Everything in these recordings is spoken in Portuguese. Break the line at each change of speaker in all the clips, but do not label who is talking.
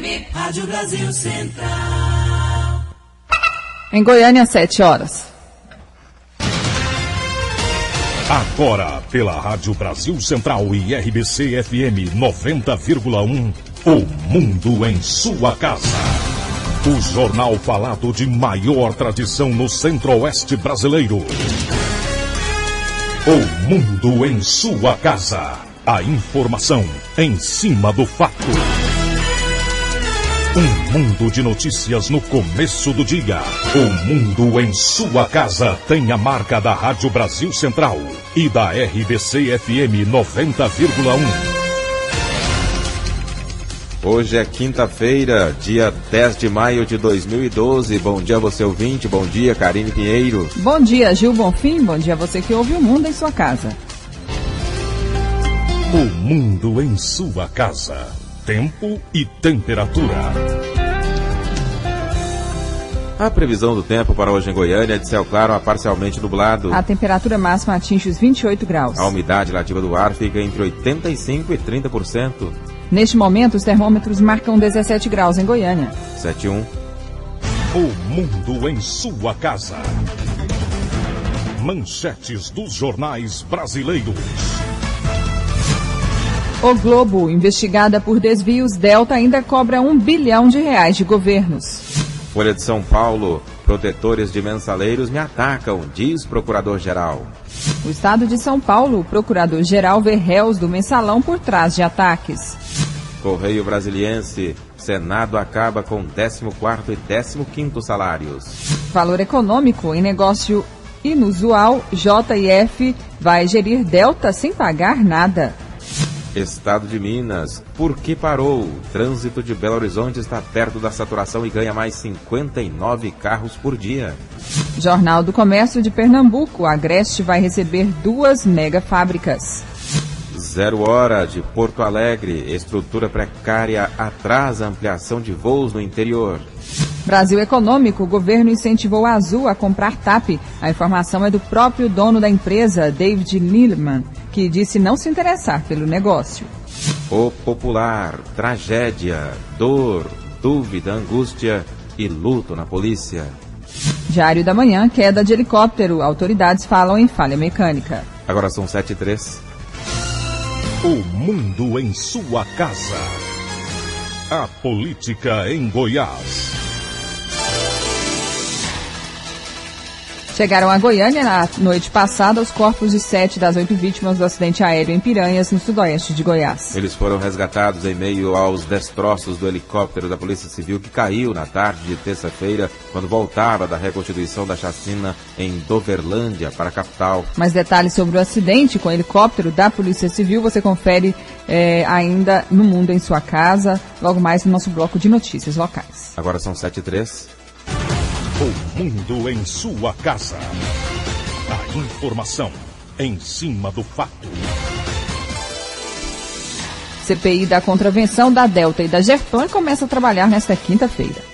FM, Rádio Brasil Central.
Em Goiânia, 7 horas.
Agora, pela Rádio Brasil Central e RBC FM 90,1, o Mundo em Sua Casa. O jornal falado de maior tradição no Centro-Oeste brasileiro. O Mundo em Sua Casa. A informação em cima do fato. Um mundo de notícias no começo do dia. O Mundo em Sua Casa tem a marca da Rádio Brasil Central e da RBC FM 90,1.
Hoje é quinta-feira, dia 10 de maio de 2012. Bom dia, você ouvinte. Bom dia, Karine Pinheiro.
Bom dia, Gil Bonfim. Bom dia, você que ouve o Mundo em Sua Casa.
O Mundo em Sua Casa. Tempo e temperatura.
A previsão do tempo para hoje em Goiânia é de céu claro a parcialmente nublado.
A temperatura máxima atinge os 28 graus.
A umidade relativa do ar fica entre 85% e 30%.
Neste momento, os termômetros marcam 17 graus em Goiânia.
7-1.
O Mundo em Sua Casa. Manchetes dos jornais brasileiros.
O Globo, investigada por desvios, Delta ainda cobra R$1 bilhão de governos.
Folha de São Paulo, protetores de mensaleiros me atacam, diz procurador-geral.
O estado de São Paulo, o procurador-geral vê réus do mensalão por trás de ataques.
Correio Brasiliense, Senado acaba com 14º e 15º salários.
Valor econômico em negócio inusual, JF vai gerir Delta sem pagar nada.
Estado de Minas, por que parou? Trânsito de Belo Horizonte está perto da saturação e ganha mais 59 carros por dia.
Jornal do Comércio de Pernambuco, a Agreste vai receber 2 megafábricas.
0 hora de Porto Alegre, estrutura precária atrasa a ampliação de voos no interior.
Brasil Econômico, o governo incentivou a Azul a comprar TAP. A informação é do próprio dono da empresa, David Neeleman, que disse não se interessar pelo negócio.
O Popular, tragédia, dor, dúvida, angústia e luto na polícia.
Diário da Manhã, queda de helicóptero. Autoridades falam em falha mecânica.
Agora são 7h03.
O Mundo em Sua Casa. A política em Goiás.
Chegaram a Goiânia na noite passada os corpos de 7 das 8 vítimas do acidente aéreo em Piranhas, no sudoeste de Goiás.
Eles foram resgatados em meio aos destroços do helicóptero da Polícia Civil que caiu na tarde de terça-feira, quando voltava da reconstituição da chacina em Doverlândia, para a capital.
Mais detalhes sobre o acidente com o helicóptero da Polícia Civil você confere ainda no Mundo em Sua Casa, logo mais no nosso bloco de notícias locais.
Agora são 7h03.
O Mundo em Sua Casa. A informação em cima do fato.
CPI da contravenção da Delta e da Gerpan começa a trabalhar nesta quinta-feira.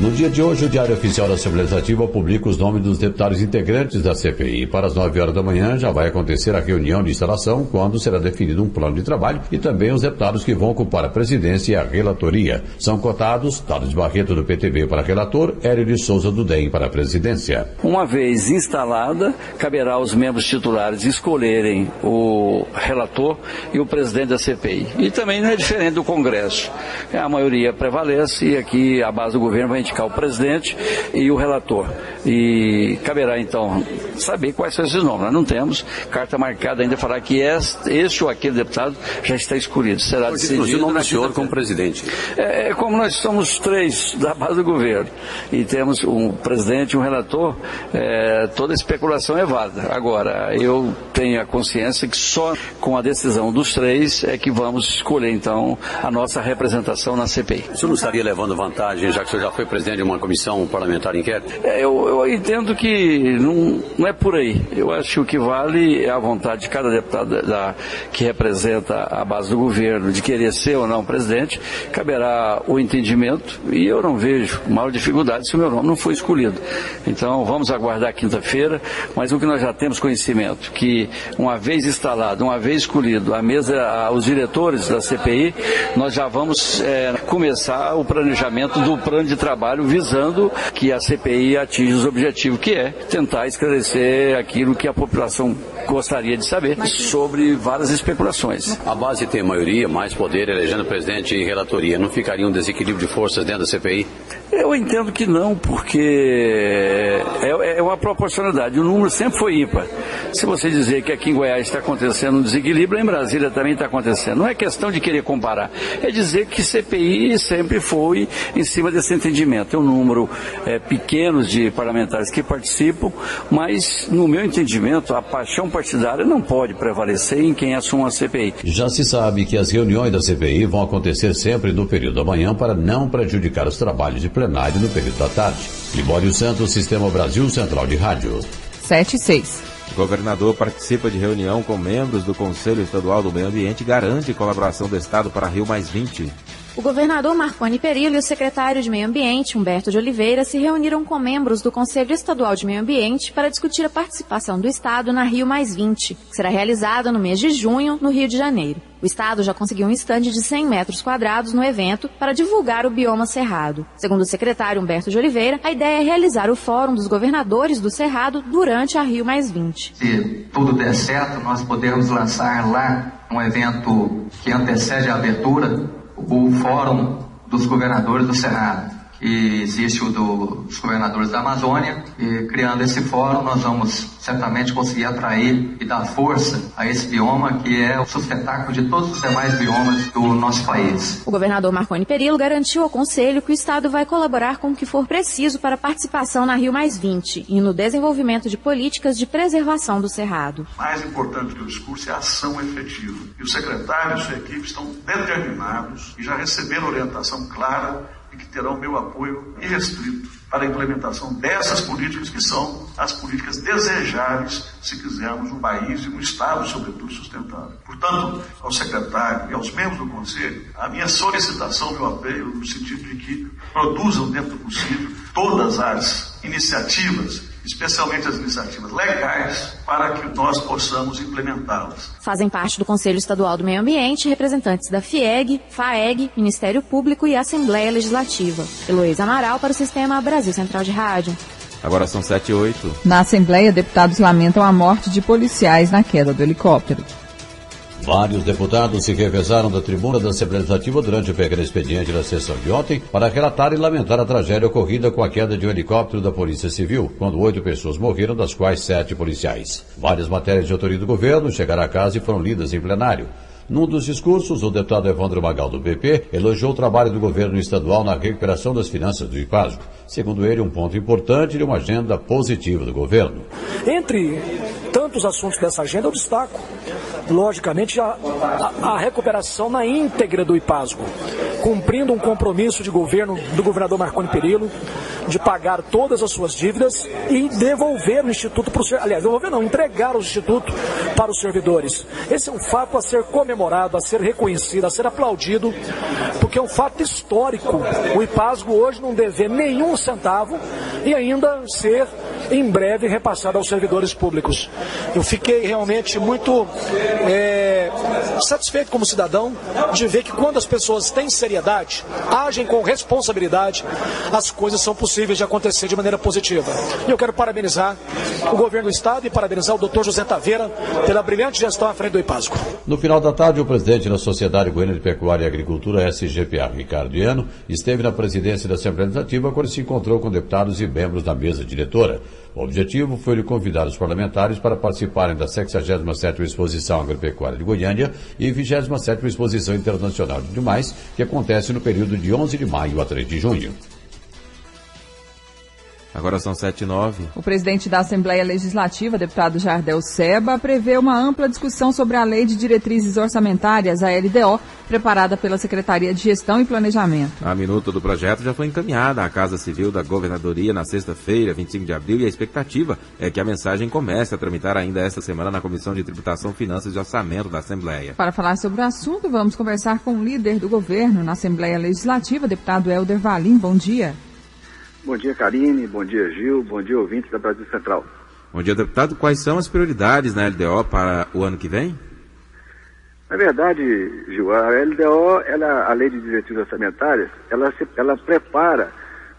No dia de hoje, o Diário Oficial da Assembleia Legislativa publica os nomes dos deputados integrantes da CPI. Para as 9 horas da manhã já vai acontecer a reunião de instalação, quando será definido um plano de trabalho e também os deputados que vão ocupar a presidência e a relatoria. São cotados Thales Barreto do PTB para relator, Hélio de Souza do DEM para a presidência.
Uma vez instalada, caberá aos membros titulares escolherem o relator e o presidente da CPI. E também não é diferente do Congresso. A maioria prevalece e aqui a base do governo vai indicar o presidente e o relator. E caberá, então, saber quais são esses nomes. Nós não temos carta marcada ainda falar que este ou aquele deputado já está escolhido. Será decidido.
O nome do senhor como presidente?
Como nós somos 3 da base do governo e temos um presidente e um relator, toda especulação é válida. Agora, eu tenho a consciência que só com a decisão dos 3 é que vamos escolher, então, a nossa representação na CPI.
O senhor não estaria levando vantagem, já que o senhor já foi presidente presidente de uma comissão parlamentar de inquérito?
Eu entendo que não é por aí. Eu acho que o que vale é a vontade de cada deputado que representa a base do governo de querer ser ou não presidente. Caberá o entendimento e eu não vejo maior dificuldade se o meu nome não for escolhido. Então vamos aguardar quinta-feira, mas o que nós já temos conhecimento, que uma vez instalado, uma vez escolhido a mesa, os diretores da CPI, nós já vamos começar o planejamento do plano de trabalho visando que a CPI atinja os objetivos, que é tentar esclarecer aquilo que a população gostaria de saber sobre várias especulações.
A base tem maioria, mais poder, elegendo presidente e relatoria. Não ficaria um desequilíbrio de forças dentro da CPI?
Eu entendo que não, porque é uma proporcionalidade. O número sempre foi ímpar. Se você dizer que aqui em Goiás está acontecendo um desequilíbrio, em Brasília também está acontecendo. Não é questão de querer comparar. É dizer que CPI sempre foi em cima desse entendimento. É um número pequeno de parlamentares que participam, mas, no meu entendimento, a paixão partidária não pode prevalecer em quem assuma a CPI.
Já se sabe que as reuniões da CPI vão acontecer sempre no período da manhã para não prejudicar os trabalhos de plenário no período da tarde. Libório Santos, Sistema Brasil Central de Rádio.
7:06.
O governador participa de reunião com membros do Conselho Estadual do Meio Ambiente e garante colaboração do Estado para Rio Mais 20.
O governador Marconi Perillo e o secretário de Meio Ambiente, Humberto de Oliveira, se reuniram com membros do Conselho Estadual de Meio Ambiente para discutir a participação do Estado na Rio Mais 20, que será realizada no mês de junho, no Rio de Janeiro. O Estado já conseguiu um estande de 100 metros quadrados no evento para divulgar o bioma Cerrado. Segundo o secretário Humberto de Oliveira, a ideia é realizar o Fórum dos Governadores do Cerrado durante a Rio Mais 20.
Se tudo der certo, nós podemos lançar lá um evento que antecede a abertura, o Fórum dos Governadores do Cerrado, que existe o dos Governadores da Amazônia, e criando esse fórum nós vamos certamente conseguir atrair e dar força a esse bioma que é o sustentáculo de todos os demais biomas do nosso país.
O governador Marconi Perillo garantiu ao Conselho que o Estado vai colaborar com o que for preciso para a participação na Rio Mais 20 e no desenvolvimento de políticas de preservação do Cerrado.
Mais importante que o discurso é a ação efetiva. E o secretário e sua equipe estão determinados e já receberam orientação clara e que terão meu apoio irrestrito para a implementação dessas políticas, que são as políticas desejáveis se quisermos um país e um Estado, sobretudo, sustentável. Portanto, ao secretário e aos membros do Conselho, a minha solicitação, meu apelo, no sentido de que produzam dentro do possível todas as iniciativas, especialmente as iniciativas legais, para que nós possamos implementá-las.
Fazem parte do Conselho Estadual do Meio Ambiente representantes da FIEG, FAEG, Ministério Público e Assembleia Legislativa. Heloísa Amaral para o Sistema Brasil Central de Rádio.
Agora são 7:08.
Na Assembleia, deputados lamentam a morte de policiais na queda do helicóptero.
Vários deputados se revezaram da tribuna da Assembleia Legislativa durante o pequeno expediente da sessão de ontem para relatar e lamentar a tragédia ocorrida com a queda de um helicóptero da Polícia Civil, quando 8 pessoas morreram, das quais 7 policiais. Várias matérias de autoria do governo chegaram a casa e foram lidas em plenário. Num dos discursos, o deputado Evandro Magal, do PP, elogiou o trabalho do governo estadual na recuperação das finanças do IPASGO. Segundo ele, um ponto importante de uma agenda positiva do governo.
Entre tantos assuntos dessa agenda, eu destaco, logicamente, a recuperação na íntegra do IPASGO, cumprindo um compromisso de governo do governador Marconi Perillo de pagar todas as suas dívidas e devolver o Instituto para o servidor. Aliás, devolver não, entregar o Instituto para os servidores. Esse é um fato a ser comemorado, a ser reconhecido, a ser aplaudido, porque é um fato histórico. O IPASGO hoje não dever nenhum centavo e ainda ser em breve repassado aos servidores públicos. Eu fiquei realmente muito satisfeito como cidadão de ver que quando as pessoas têm seriedade, agem com responsabilidade, as coisas são possíveis de acontecer de maneira positiva. E eu quero parabenizar o governo do Estado e parabenizar o Dr. José Taveira pela brilhante gestão à frente do IPASGO.
No final da tarde, o presidente da Sociedade Goiana de Pecuária e Agricultura, SGPA, Ricardo Iano, esteve na presidência da Assembleia Legislativa quando se encontrou com deputados e membros da mesa diretora. O objetivo foi lhe convidar os parlamentares para participarem da 67ª Exposição Agropecuária de Goiânia e 27ª Exposição Internacional de Animais, que acontece no período de 11 de maio a 3 de junho.
Agora são 7h09.
O presidente da Assembleia Legislativa, deputado Jardel Seba, prevê uma ampla discussão sobre a Lei de Diretrizes Orçamentárias, a LDO, preparada pela Secretaria de Gestão e Planejamento.
A minuta do projeto já foi encaminhada à Casa Civil da Governadoria na sexta-feira, 25 de abril, e a expectativa é que a mensagem comece a tramitar ainda esta semana na Comissão de Tributação, Finanças e Orçamento da Assembleia.
Para falar sobre o assunto, vamos conversar com o líder do governo na Assembleia Legislativa, deputado Helder Valim. Bom dia.
Bom dia, Karine. Bom dia, Gil. Bom dia, ouvintes da Brasil Central.
Bom dia, deputado. Quais são as prioridades na LDO para o ano que vem?
Na verdade, Gil, a LDO, a Lei de Diretrizes Orçamentárias, ela prepara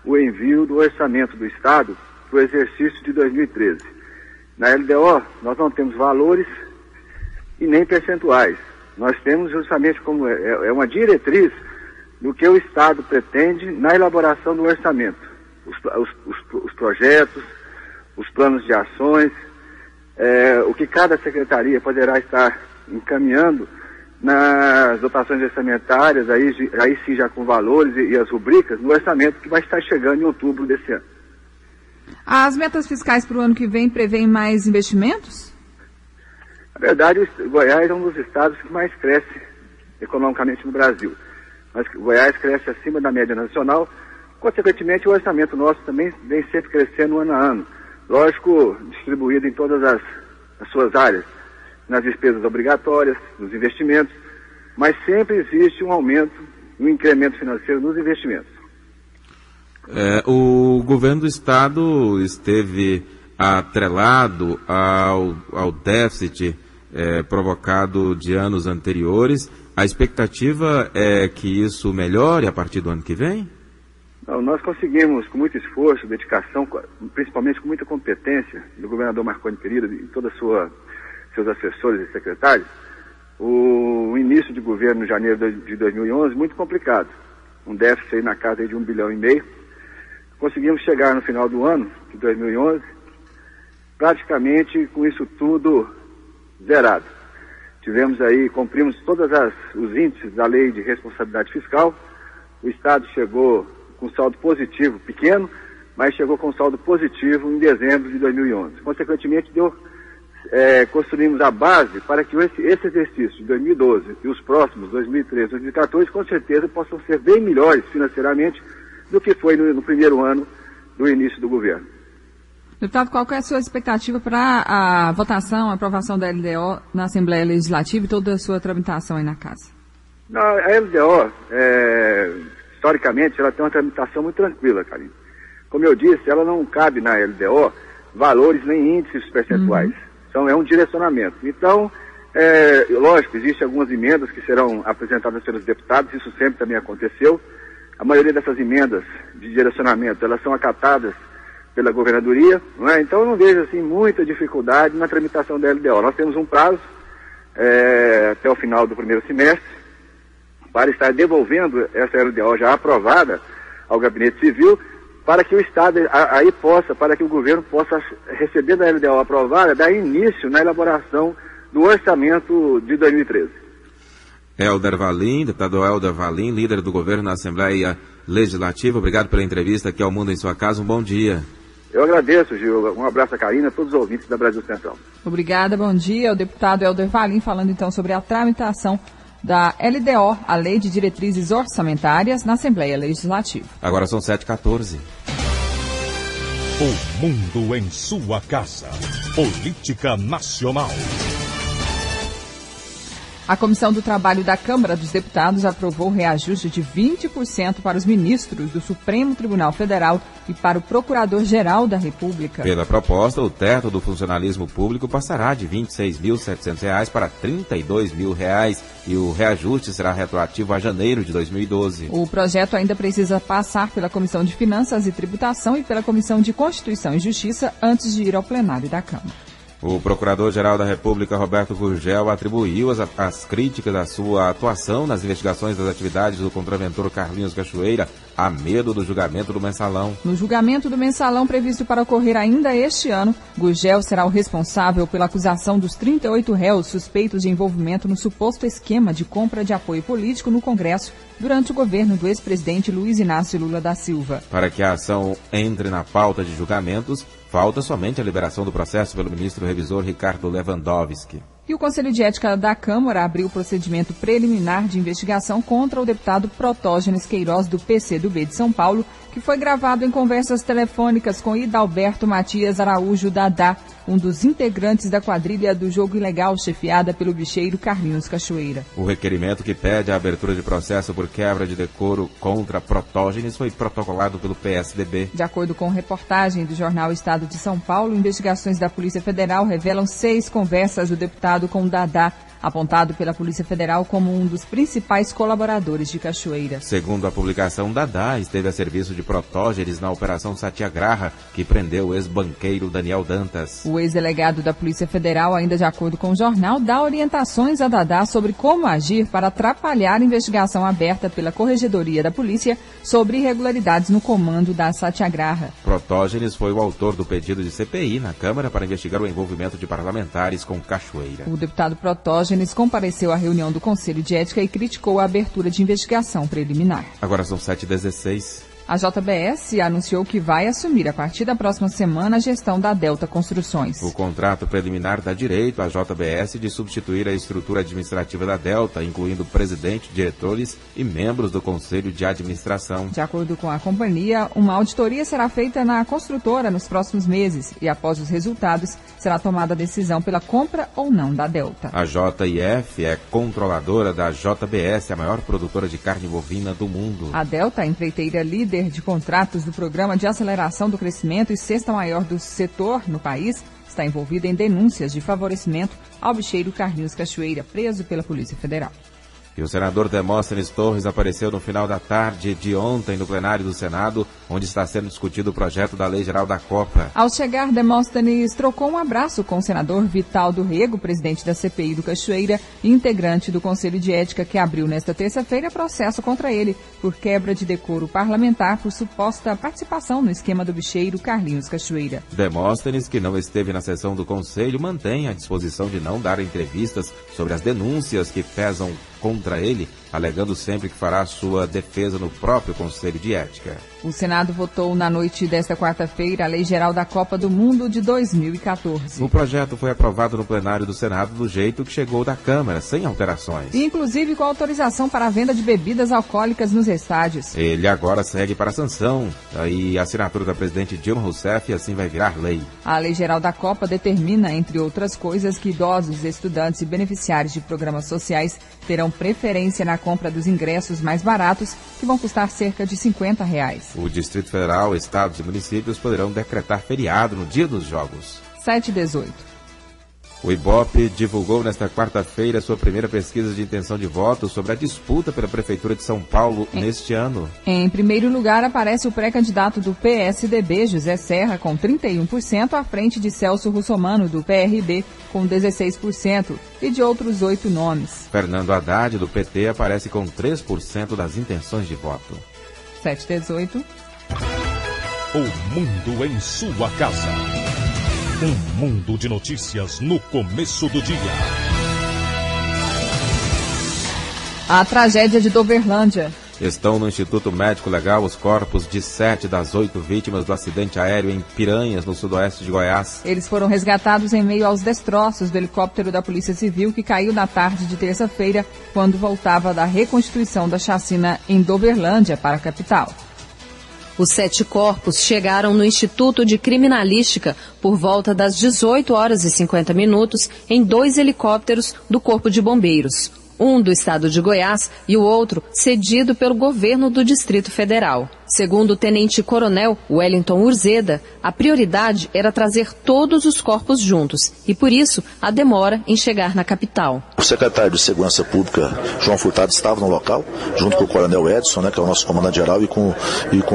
o envio do orçamento do Estado para o exercício de 2013. Na LDO, nós não temos valores e nem percentuais. Nós temos justamente como é uma diretriz do que o Estado pretende na elaboração do orçamento. Os projetos, os planos de ações, o que cada secretaria poderá estar encaminhando nas dotações orçamentárias, aí sim já com valores e as rubricas, no orçamento que vai estar chegando em outubro desse ano.
As metas fiscais para o ano que vem prevêem mais investimentos?
Na verdade, o Goiás é um dos estados que mais cresce economicamente no Brasil. Mas o Goiás cresce acima da média nacional. Consequentemente, o orçamento nosso também vem sempre crescendo ano a ano. Lógico, distribuído em todas as suas áreas, nas despesas obrigatórias, nos investimentos, mas sempre existe um aumento, um incremento financeiro nos investimentos.
O governo do Estado esteve atrelado ao déficit provocado de anos anteriores. A expectativa é que isso melhore a partir do ano que vem?
Não, nós conseguimos, com muito esforço, dedicação, principalmente com muita competência do governador Marconi Perillo e todos seus assessores e secretários, o início de governo em janeiro de 2011 muito complicado. Um déficit aí na casa de 1,5 bilhão. Conseguimos chegar no final do ano, de 2011, praticamente com isso tudo zerado. Cumprimos todos os índices da Lei de Responsabilidade Fiscal. O Estado chegou com saldo positivo, pequeno, mas chegou com saldo positivo em dezembro de 2011. Consequentemente, construímos a base para que esse exercício de 2012 e os próximos, 2013, 2014, com certeza possam ser bem melhores financeiramente do que foi no primeiro ano do início do governo.
Deputado, qual que é a sua expectativa para a votação, a aprovação da LDO na Assembleia Legislativa e toda a sua tramitação aí na Casa?
A LDO, historicamente, ela tem uma tramitação muito tranquila, Karine. Como eu disse, ela não cabe na LDO valores nem índices percentuais. Então, é um direcionamento. Então, lógico, existem algumas emendas que serão apresentadas pelos deputados, isso sempre também aconteceu. A maioria dessas emendas de direcionamento, elas são acatadas pela governadoria, não é? Então eu não vejo assim muita dificuldade na tramitação da LDO. Nós temos um prazo até o final do primeiro semestre para estar devolvendo essa LDO já aprovada ao Gabinete Civil, para que o Estado para que o governo possa receber da LDO aprovada, dar início na elaboração do orçamento de 2013.
Helder Valim, deputado Helder Valim, líder do governo na Assembleia Legislativa. Obrigado pela entrevista aqui ao Mundo em Sua Casa. Um bom dia.
Eu agradeço, Gil. Um abraço a Karine, a todos os ouvintes da Brasil Central.
Obrigada, bom dia. O deputado Helder Valim falando então sobre a tramitação da LDO, a Lei de Diretrizes Orçamentárias, na Assembleia Legislativa.
Agora são 7h14.
O Mundo em Sua Casa. Política Nacional.
A Comissão do Trabalho da Câmara dos Deputados aprovou o reajuste de 20% para os ministros do Supremo Tribunal Federal e para o Procurador-Geral da República.
Pela proposta, o teto do funcionalismo público passará de R$ 26.700 para R$ 32.000 e o reajuste será retroativo a janeiro de 2012.
O projeto ainda precisa passar pela Comissão de Finanças e Tributação e pela Comissão de Constituição e Justiça antes de ir ao plenário da Câmara.
O Procurador-Geral da República, Roberto Gurgel, atribuiu as críticas à sua atuação nas investigações das atividades do contraventor Carlinhos Cachoeira a medo do julgamento do Mensalão.
No julgamento do Mensalão, previsto para ocorrer ainda este ano, Gurgel será o responsável pela acusação dos 38 réus suspeitos de envolvimento no suposto esquema de compra de apoio político no Congresso durante o governo do ex-presidente Luiz Inácio Lula da Silva.
Para que a ação entre na pauta de julgamentos, falta somente a liberação do processo pelo ministro revisor Ricardo Lewandowski.
E o Conselho de Ética da Câmara abriu o procedimento preliminar de investigação contra o deputado Protógenes Queiroz, do PCdoB de São Paulo, que foi gravado em conversas telefônicas com Hidalberto Matias Araújo Dadá, um dos integrantes da quadrilha do jogo ilegal chefiada pelo bicheiro Carlinhos Cachoeira.
O requerimento que pede a abertura de processo por quebra de decoro contra Protógenes foi protocolado pelo PSDB.
De acordo com reportagem do jornal Estado de São Paulo, investigações da Polícia Federal revelam 6 conversas do deputado com Dadá, apontado pela Polícia Federal como um dos principais colaboradores de Cachoeira.
Segundo a publicação, Dadá esteve a serviço de Protógenes na Operação Satyagraha, que prendeu o ex-banqueiro Daniel Dantas.
O ex-delegado da Polícia Federal, ainda de acordo com o jornal, dá orientações a Dadá sobre como agir para atrapalhar a investigação aberta pela Corregedoria da Polícia sobre irregularidades no comando da Satyagraha.
Protógenes foi o autor do pedido de CPI na Câmara para investigar o envolvimento de parlamentares com Cachoeira.
O deputado Protógenes compareceu à reunião do Conselho de Ética e criticou a abertura de investigação preliminar.
Agora são 7h16.
A JBS anunciou que vai assumir a partir da próxima semana a gestão da Delta Construções.
O contrato preliminar dá direito à JBS de substituir a estrutura administrativa da Delta, incluindo presidente, diretores e membros do Conselho de Administração.
De acordo com a companhia, uma auditoria será feita na construtora nos próximos meses e, após os resultados, será tomada a decisão pela compra ou não da Delta.
A JIF é controladora da JBS, a maior produtora de carne bovina do mundo.
A Delta, empreiteira líder de contratos do Programa de Aceleração do Crescimento e sexta maior do setor no país, está envolvida em denúncias de favorecimento ao bicheiro Carlinhos Cachoeira, preso pela Polícia Federal.
E o senador Demóstenes Torres apareceu no final da tarde de ontem no plenário do Senado, onde está sendo discutido o projeto da Lei Geral da Copa.
Ao chegar, Demóstenes trocou um abraço com o senador Vital do Rego, presidente da CPI do Cachoeira e integrante do Conselho de Ética, que abriu nesta terça-feira processo contra ele por quebra de decoro parlamentar por suposta participação no esquema do bicheiro Carlinhos Cachoeira.
Demóstenes, que não esteve na sessão do Conselho, mantém a disposição de não dar entrevistas sobre as denúncias que pesam contra ele, alegando sempre que fará sua defesa no próprio Conselho de Ética.
O Senado votou na noite desta quarta-feira a Lei Geral da Copa do Mundo de 2014.
O projeto foi aprovado no plenário do Senado do jeito que chegou da Câmara, sem alterações.
Inclusive com autorização para a venda de bebidas alcoólicas nos estádios.
Ele agora segue para a sanção e a assinatura da presidente Dilma Rousseff, e assim vai virar lei.
A Lei Geral da Copa determina, entre outras coisas, que idosos, estudantes e beneficiários de programas sociais terão preferência na compra dos ingressos mais baratos, que vão custar cerca de R$50.
O Distrito Federal, estados e municípios poderão decretar feriado no dia dos jogos.
7h18.
O Ibope divulgou nesta quarta-feira sua primeira pesquisa de intenção de voto sobre a disputa pela Prefeitura de São Paulo neste ano.
Em primeiro lugar, aparece o pré-candidato do PSDB, José Serra, com 31%, à frente de Celso Russomano, do PRB, com 16%, e de outros 8 nomes.
Fernando Haddad, do PT, aparece com 3% das intenções de voto.
7h18.
O mundo em sua casa. Um mundo de notícias no começo do dia.
A tragédia de Doverlândia.
Estão no Instituto Médico Legal os corpos de 7 das 8 vítimas do acidente aéreo em Piranhas, no sudoeste de Goiás.
Eles foram resgatados em meio aos destroços do helicóptero da Polícia Civil que caiu na tarde de terça-feira, quando voltava da reconstituição da chacina em Doverlândia para a capital.
Os 7 corpos chegaram no Instituto de Criminalística por volta das 18h50 em 2 helicópteros do Corpo de Bombeiros, um do estado de Goiás e o outro cedido pelo governo do Distrito Federal. Segundo o tenente-coronel Wellington Urzeda, a prioridade era trazer todos os corpos juntos e, por isso, a demora em chegar na capital.
O secretário de Segurança Pública, João Furtado, estava no local, junto com o coronel Edson, que é o nosso comandante-geral, e com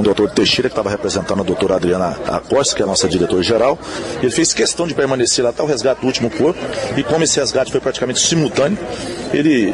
o doutor Teixeira, que estava representando a doutora Adriana Acosta, que é a nossa diretora-geral. Ele fez questão de permanecer lá até o resgate do último corpo, e como esse resgate foi praticamente simultâneo, ele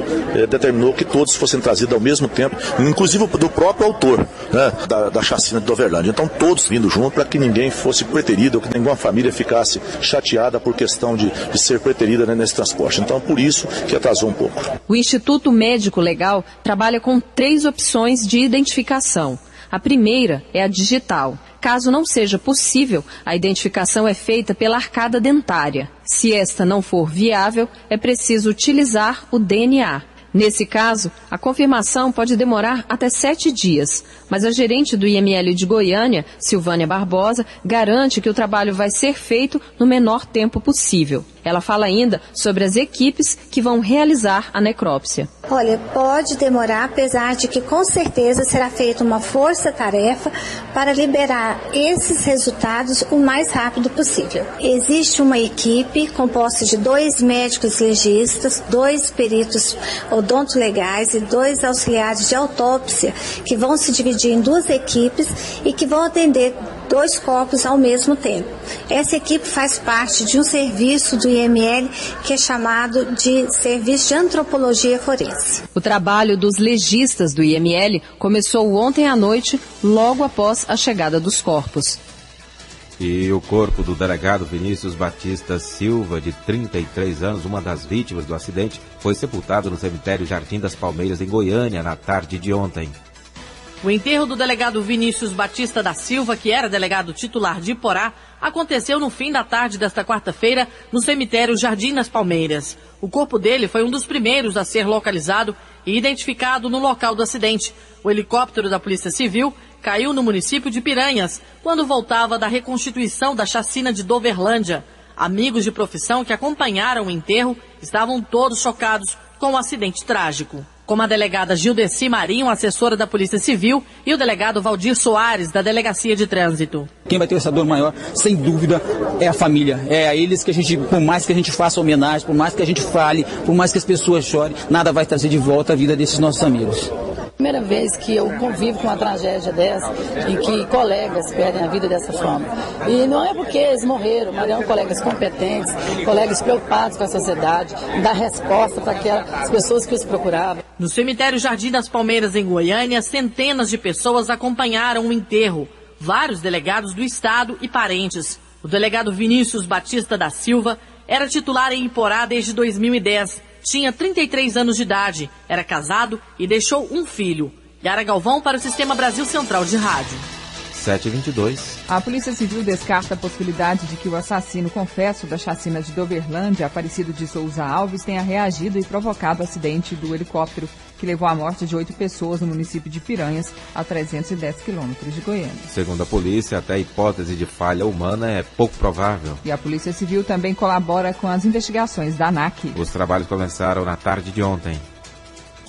determinou que todos fossem trazidos ao mesmo tempo, inclusive do próprio autor, né, da chacina de Doverlândia. Então todos vindo junto para que ninguém fosse preterido, ou que nenhuma família ficasse chateada por questão de ser preterida, né, nesse transporte. Então por isso que atrasou um pouco.
O Instituto Médico Legal trabalha com 3 opções de identificação. A primeira é a digital. Caso não seja possível, a identificação é feita pela arcada dentária. Se esta não for viável, é preciso utilizar o DNA. Nesse caso, a confirmação pode demorar até 7 dias, mas a gerente do IML de Goiânia, Silvânia Barbosa, garante que o trabalho vai ser feito no menor tempo possível. Ela fala ainda sobre as equipes que vão realizar a necrópsia.
Olha, pode demorar, apesar de que com certeza será feita uma força-tarefa para liberar esses resultados o mais rápido possível. Existe uma equipe composta de 2 médicos legistas, 2 peritos odontolegais e 2 auxiliares de autópsia que vão se dividir em 2 equipes e que vão atender 2 corpos ao mesmo tempo. Essa equipe faz parte de um serviço do IML que é chamado de Serviço de Antropologia Forense.
O trabalho dos legistas do IML começou ontem à noite, logo após a chegada dos corpos.
E o corpo do delegado Vinícius Batista Silva, de 33 anos, uma das vítimas do acidente, foi sepultado no cemitério Jardim das Palmeiras, em Goiânia, na tarde de ontem.
O enterro do delegado Vinícius Batista da Silva, que era delegado titular de Iporá, aconteceu no fim da tarde desta quarta-feira no cemitério Jardim das Palmeiras. O corpo dele foi um dos primeiros a ser localizado e identificado no local do acidente. O helicóptero da Polícia Civil caiu no município de Piranhas, quando voltava da reconstituição da chacina de Doverlândia. Amigos de profissão que acompanharam o enterro estavam todos chocados com o acidente trágico. Como a delegada Gildeci Marinho, assessora da Polícia Civil, e o delegado Valdir Soares, da Delegacia de Trânsito.
Quem vai ter essa dor maior, sem dúvida, é a família. É a eles que a gente, por mais que a gente faça homenagem, por mais que a gente fale, por mais que as pessoas chorem, nada vai trazer de volta a vida desses nossos amigos.
Primeira vez que eu convivo com uma tragédia dessa, em que colegas perdem a vida dessa forma. E não é porque eles morreram, mas eram colegas competentes, colegas preocupados com a sociedade, dar resposta para aquelas pessoas que os procuravam.
No cemitério Jardim das Palmeiras, em Goiânia, centenas de pessoas acompanharam o enterro. Vários delegados do Estado e parentes. O delegado Vinícius Batista da Silva era titular em Iporá desde 2010. Tinha 33 anos de idade, era casado e deixou um filho. Yara Galvão para o Sistema Brasil Central de Rádio.
7h22.
A Polícia Civil descarta a possibilidade de que o assassino confesso da chacina de Doverlândia, Aparecido de Souza Alves, tenha reagido e provocado o acidente do helicóptero que levou à morte de 8 pessoas no município de Piranhas, a 310 quilômetros de Goiânia.
Segundo a polícia, até a hipótese de falha humana é pouco provável.
E a Polícia Civil também colabora com as investigações da ANAC.
Os trabalhos começaram na tarde de ontem.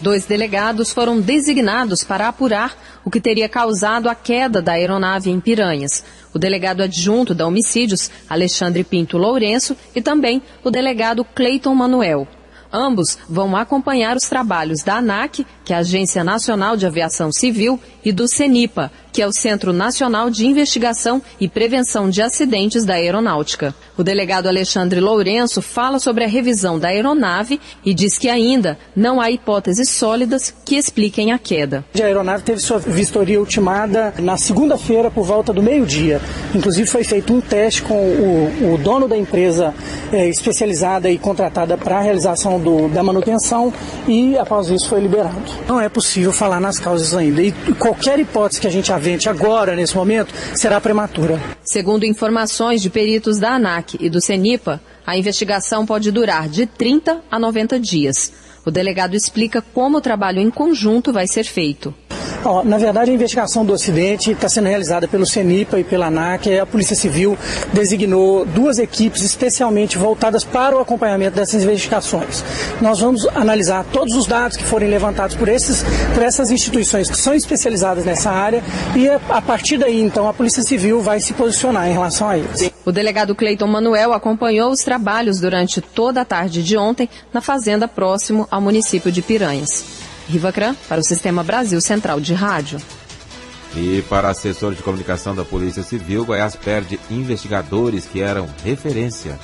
2 delegados foram designados para apurar o que teria causado a queda da aeronave em Piranhas. O delegado adjunto da Homicídios, Alexandre Pinto Lourenço, e também o delegado Cleiton Manuel. Ambos vão acompanhar os trabalhos da ANAC, que é a Agência Nacional de Aviação Civil, e do CENIPA, que é o Centro Nacional de Investigação e Prevenção de Acidentes da Aeronáutica. O delegado Alexandre Lourenço fala sobre a revisão da aeronave e diz que ainda não há hipóteses sólidas que expliquem a queda.
A aeronave teve sua vistoria ultimada na segunda-feira por volta do meio-dia. Inclusive foi feito um teste com o dono da empresa especializada e contratada para a realização da manutenção e após isso foi liberado. Não é possível falar nas causas ainda e qualquer hipótese que a gente avente agora, nesse momento, será prematura.
Segundo informações de peritos da ANAC e do CENIPA, a investigação pode durar de 30 a 90 dias. O delegado explica como o trabalho em conjunto vai ser feito.
Na verdade, a investigação do acidente está sendo realizada pelo CENIPA e pela ANAC. A Polícia Civil designou 2 equipes especialmente voltadas para o acompanhamento dessas investigações. Nós vamos analisar todos os dados que forem levantados por essas instituições que são especializadas nessa área e a partir daí, então, a Polícia Civil vai se posicionar em relação a eles.
O delegado Cleiton Manuel acompanhou os trabalhos durante toda a tarde de ontem na fazenda próximo ao município de Piranhas. Riva Cran, para o Sistema Brasil Central de Rádio.
E para assessor de comunicação da Polícia Civil, Goiás perde investigadores que eram referência.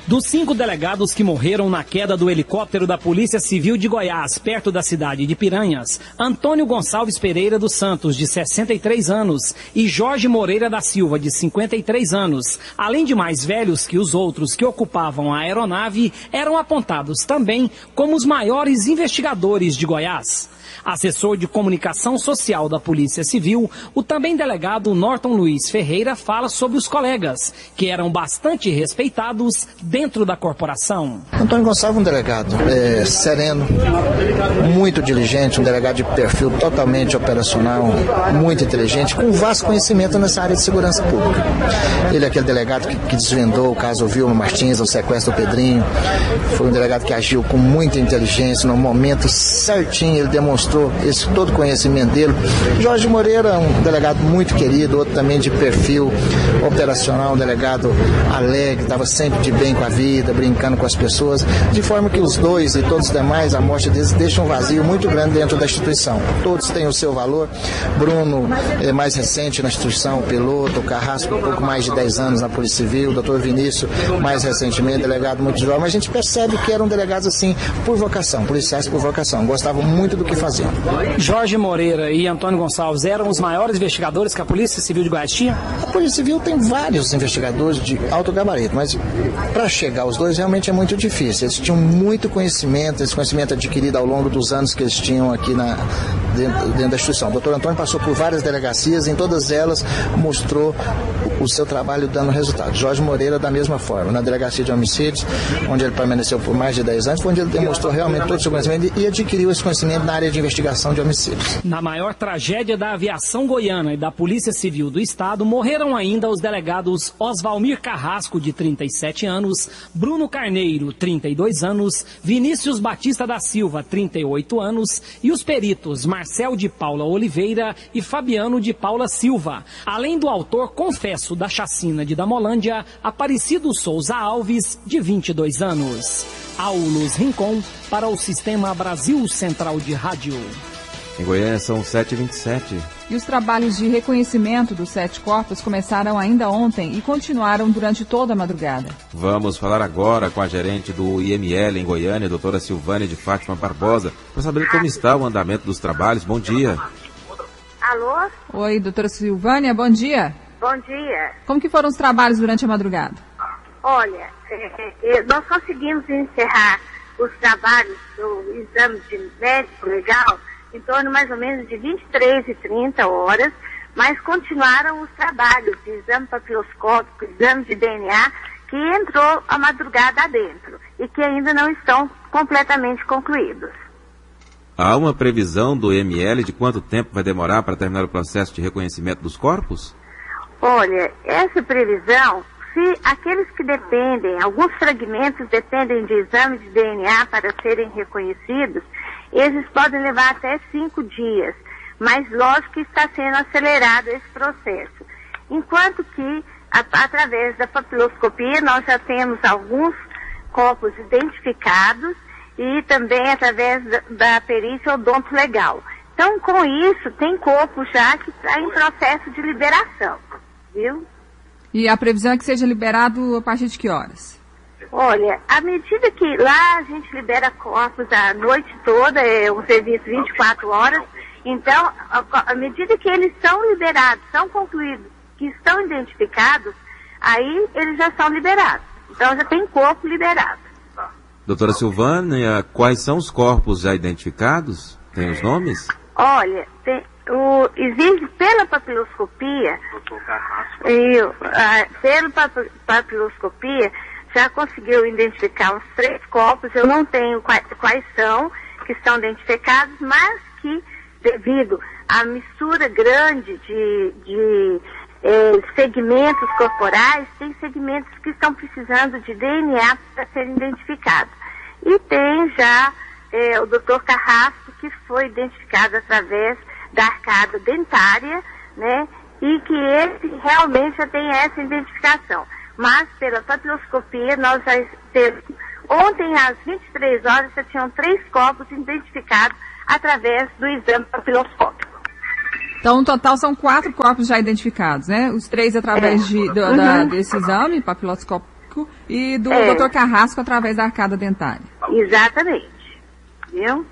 Dos 5 delegados que morreram na queda do helicóptero da Polícia Civil de Goiás, perto da cidade de Piranhas, Antônio Gonçalves Pereira dos Santos, de 63 anos, e Jorge Moreira da Silva, de 53 anos, além de mais velhos que os outros que ocupavam a aeronave, eram apontados também como os maiores investigadores de Goiás. Assessor de comunicação social da Polícia Civil, o também delegado Norton Luiz Ferreira fala sobre os colegas, que eram bastante respeitados dentro da corporação.
Antônio Gonçalves é um delegado sereno, muito diligente, um delegado de perfil totalmente operacional, muito inteligente, com vasto conhecimento nessa área de segurança pública. Ele é aquele delegado que desvendou o caso Vilma Martins, o sequestro do Pedrinho. Foi um delegado que agiu com muita inteligência, no momento certinho ele demonstrou esse todo conhecimento dele. Jorge Moreira, um delegado muito querido, outro também de perfil operacional, um delegado alegre, estava sempre de bem com a vida, brincando com as pessoas, de forma que os dois e todos os demais, a morte deles deixa um vazio muito grande dentro da instituição. Todos têm o seu valor. Bruno é mais recente na instituição, piloto, Carrasco um pouco mais de 10 anos na Polícia Civil, doutor Vinícius mais recentemente, delegado muito jovem, mas a gente percebe que eram delegados assim por vocação, policiais por vocação, gostavam muito do que faziam.
Jorge Moreira e Antônio Gonçalves eram os maiores investigadores que a Polícia Civil de Goiás tinha?
A Polícia Civil tem vários investigadores de alto gabarito, mas para chegar aos dois realmente é muito difícil. Eles tinham muito conhecimento, esse conhecimento adquirido ao longo dos anos que eles tinham aqui dentro da instituição. O doutor Antônio passou por várias delegacias, em todas elas mostrou o seu trabalho dando resultado. Jorge Moreira da mesma forma, na delegacia de homicídios, onde ele permaneceu por mais de 10 anos, foi onde ele demonstrou realmente todo o seu conhecimento e adquiriu esse conhecimento na área de investigação de homicídios.
Na maior tragédia da aviação goiana e da Polícia Civil do Estado, morreram ainda os delegados Osvalmir Carrasco, de 37 anos, Bruno Carneiro, 32 anos, Vinícius Batista da Silva, 38 anos, e os peritos Marcel de Paula Oliveira e Fabiano de Paula Silva, além do autor confesso da chacina de Damolândia, Aparecido Souza Alves, de 22 anos. Aulos Rincon, para o Sistema Brasil Central de Rádio.
Em Goiânia são 7h27.
E os trabalhos de reconhecimento dos 7 corpos começaram ainda ontem e continuaram durante toda a madrugada.
Vamos falar agora com a gerente do IML em Goiânia, doutora Silvânia de Fátima Barbosa, para saber como está o andamento dos trabalhos. Bom dia.
Alô?
Oi, doutora Silvânia, bom dia.
Bom dia.
Como que foram os trabalhos durante a madrugada?
Olha, nós conseguimos encerrar os trabalhos do exame de médico legal em torno mais ou menos de 23h30, mas continuaram os trabalhos de exame papiloscópico, exame de DNA, que entrou a madrugada adentro e que ainda não estão completamente concluídos.
Há uma previsão do IML de quanto tempo vai demorar para terminar o processo de reconhecimento dos corpos?
Olha, essa previsão, se aqueles que dependem, alguns fragmentos dependem de exame de DNA para serem reconhecidos, eles podem levar até 5 dias, mas lógico que está sendo acelerado esse processo. Enquanto que, através da papiloscopia, nós já temos alguns corpos identificados e também através da perícia odontolegal. Então, com isso, tem corpo já que está em processo de liberação, viu?
E a previsão é que seja liberado a partir de que horas?
Olha, à medida que lá a gente libera corpos a noite toda, é um serviço 24 horas, então, à medida que eles são liberados, são concluídos, que estão identificados, aí eles já são liberados. Então já tem corpo liberado.
Doutora Silvânia, quais são os corpos já identificados? Tem os nomes?
Olha, existe pela papiloscopia, pela papiloscopia, já conseguiu identificar uns 3 corpos, eu não tenho quais são, que estão identificados, mas que devido à mistura grande de segmentos corporais, tem segmentos que estão precisando de DNA para serem identificados. E tem já o Dr. Carrasco, que foi identificado através da arcada dentária, né? E que esse realmente já tem essa identificação. Mas pela papiloscopia nós já temos, ontem às 23 horas já tinham 3 corpos identificados através do exame papiloscópico.
Então, no total, são 4 corpos já identificados, né? Os 3 através desse exame papiloscópico e do Dr. Carrasco através da arcada dentária.
Exatamente. Viu?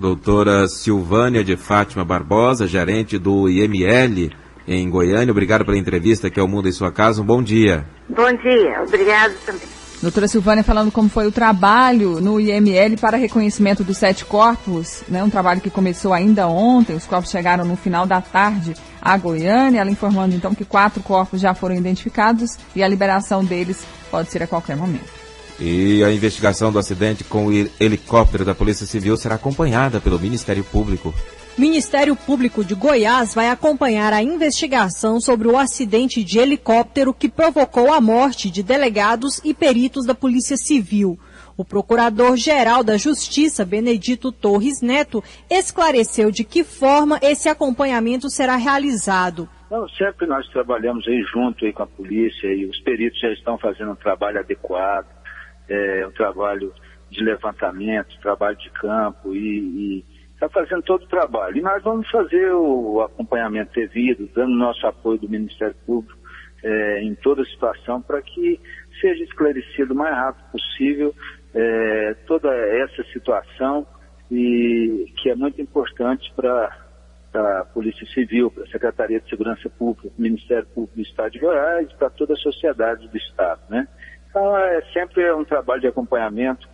Doutora Silvânia de Fátima Barbosa, gerente do IML em Goiânia. Obrigado pela entrevista aqui ao Mundo em Sua Casa. Um bom dia.
Bom dia. Obrigado também.
Doutora Silvânia falando como foi o trabalho no IML para reconhecimento dos 7 corpos, né? Um trabalho que começou ainda ontem, os corpos chegaram no final da tarde a Goiânia, ela informando então que 4 corpos já foram identificados e a liberação deles pode ser a qualquer momento.
E a investigação do acidente com o helicóptero da Polícia Civil será acompanhada pelo Ministério Público.
O Ministério Público de Goiás vai acompanhar a investigação sobre o acidente de helicóptero que provocou a morte de delegados e peritos da Polícia Civil. O Procurador-Geral da Justiça, Benedito Torres Neto, esclareceu de que forma esse acompanhamento será realizado.
Não, sempre nós trabalhamos aí junto aí com a polícia e os peritos já estão fazendo um trabalho adequado, um trabalho de levantamento, trabalho de campo e está fazendo todo o trabalho. E nós vamos fazer o acompanhamento devido, dando nosso apoio do Ministério Público em toda a situação para que seja esclarecido o mais rápido possível toda essa situação e que é muito importante para a Polícia Civil, para a Secretaria de Segurança Pública, para o Ministério Público do Estado de Goiás e para toda a sociedade do Estado, né? Então sempre um trabalho de acompanhamento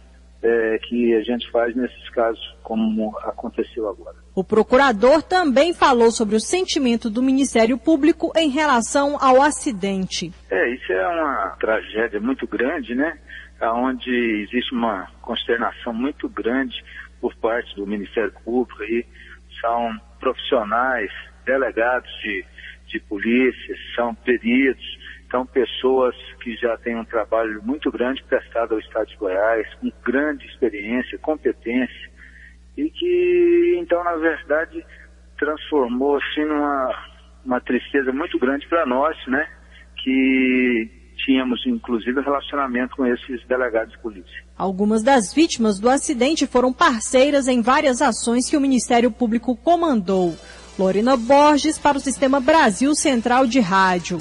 que a gente faz nesses casos como aconteceu agora.
O procurador também falou sobre o sentimento do Ministério Público em relação ao acidente.
Isso é uma tragédia muito grande, né? Onde existe uma consternação muito grande por parte do Ministério Público. E são profissionais, delegados de polícia, são peritos, são pessoas que já têm um trabalho muito grande prestado ao Estado de Goiás, com grande experiência, competência, e que, então, na verdade, transformou, assim, numa tristeza muito grande para nós, né, que tínhamos, inclusive, relacionamento com esses delegados de polícia.
Algumas das vítimas do acidente foram parceiras em várias ações que o Ministério Público comandou. Lorena Borges, para o Sistema Brasil Central de Rádio.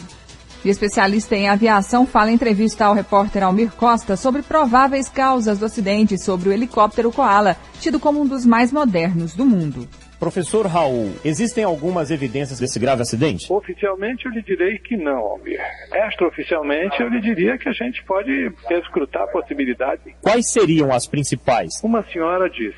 E especialista em aviação fala em entrevista ao repórter Almir Costa sobre prováveis causas do acidente sobre o helicóptero Koala, tido como um dos mais modernos do mundo.
Professor Raul, existem algumas evidências desse grave acidente?
Oficialmente eu lhe direi que não, Almir. Extraoficialmente eu lhe diria que a gente pode escrutar a possibilidade.
Quais seriam as principais?
Uma senhora disse,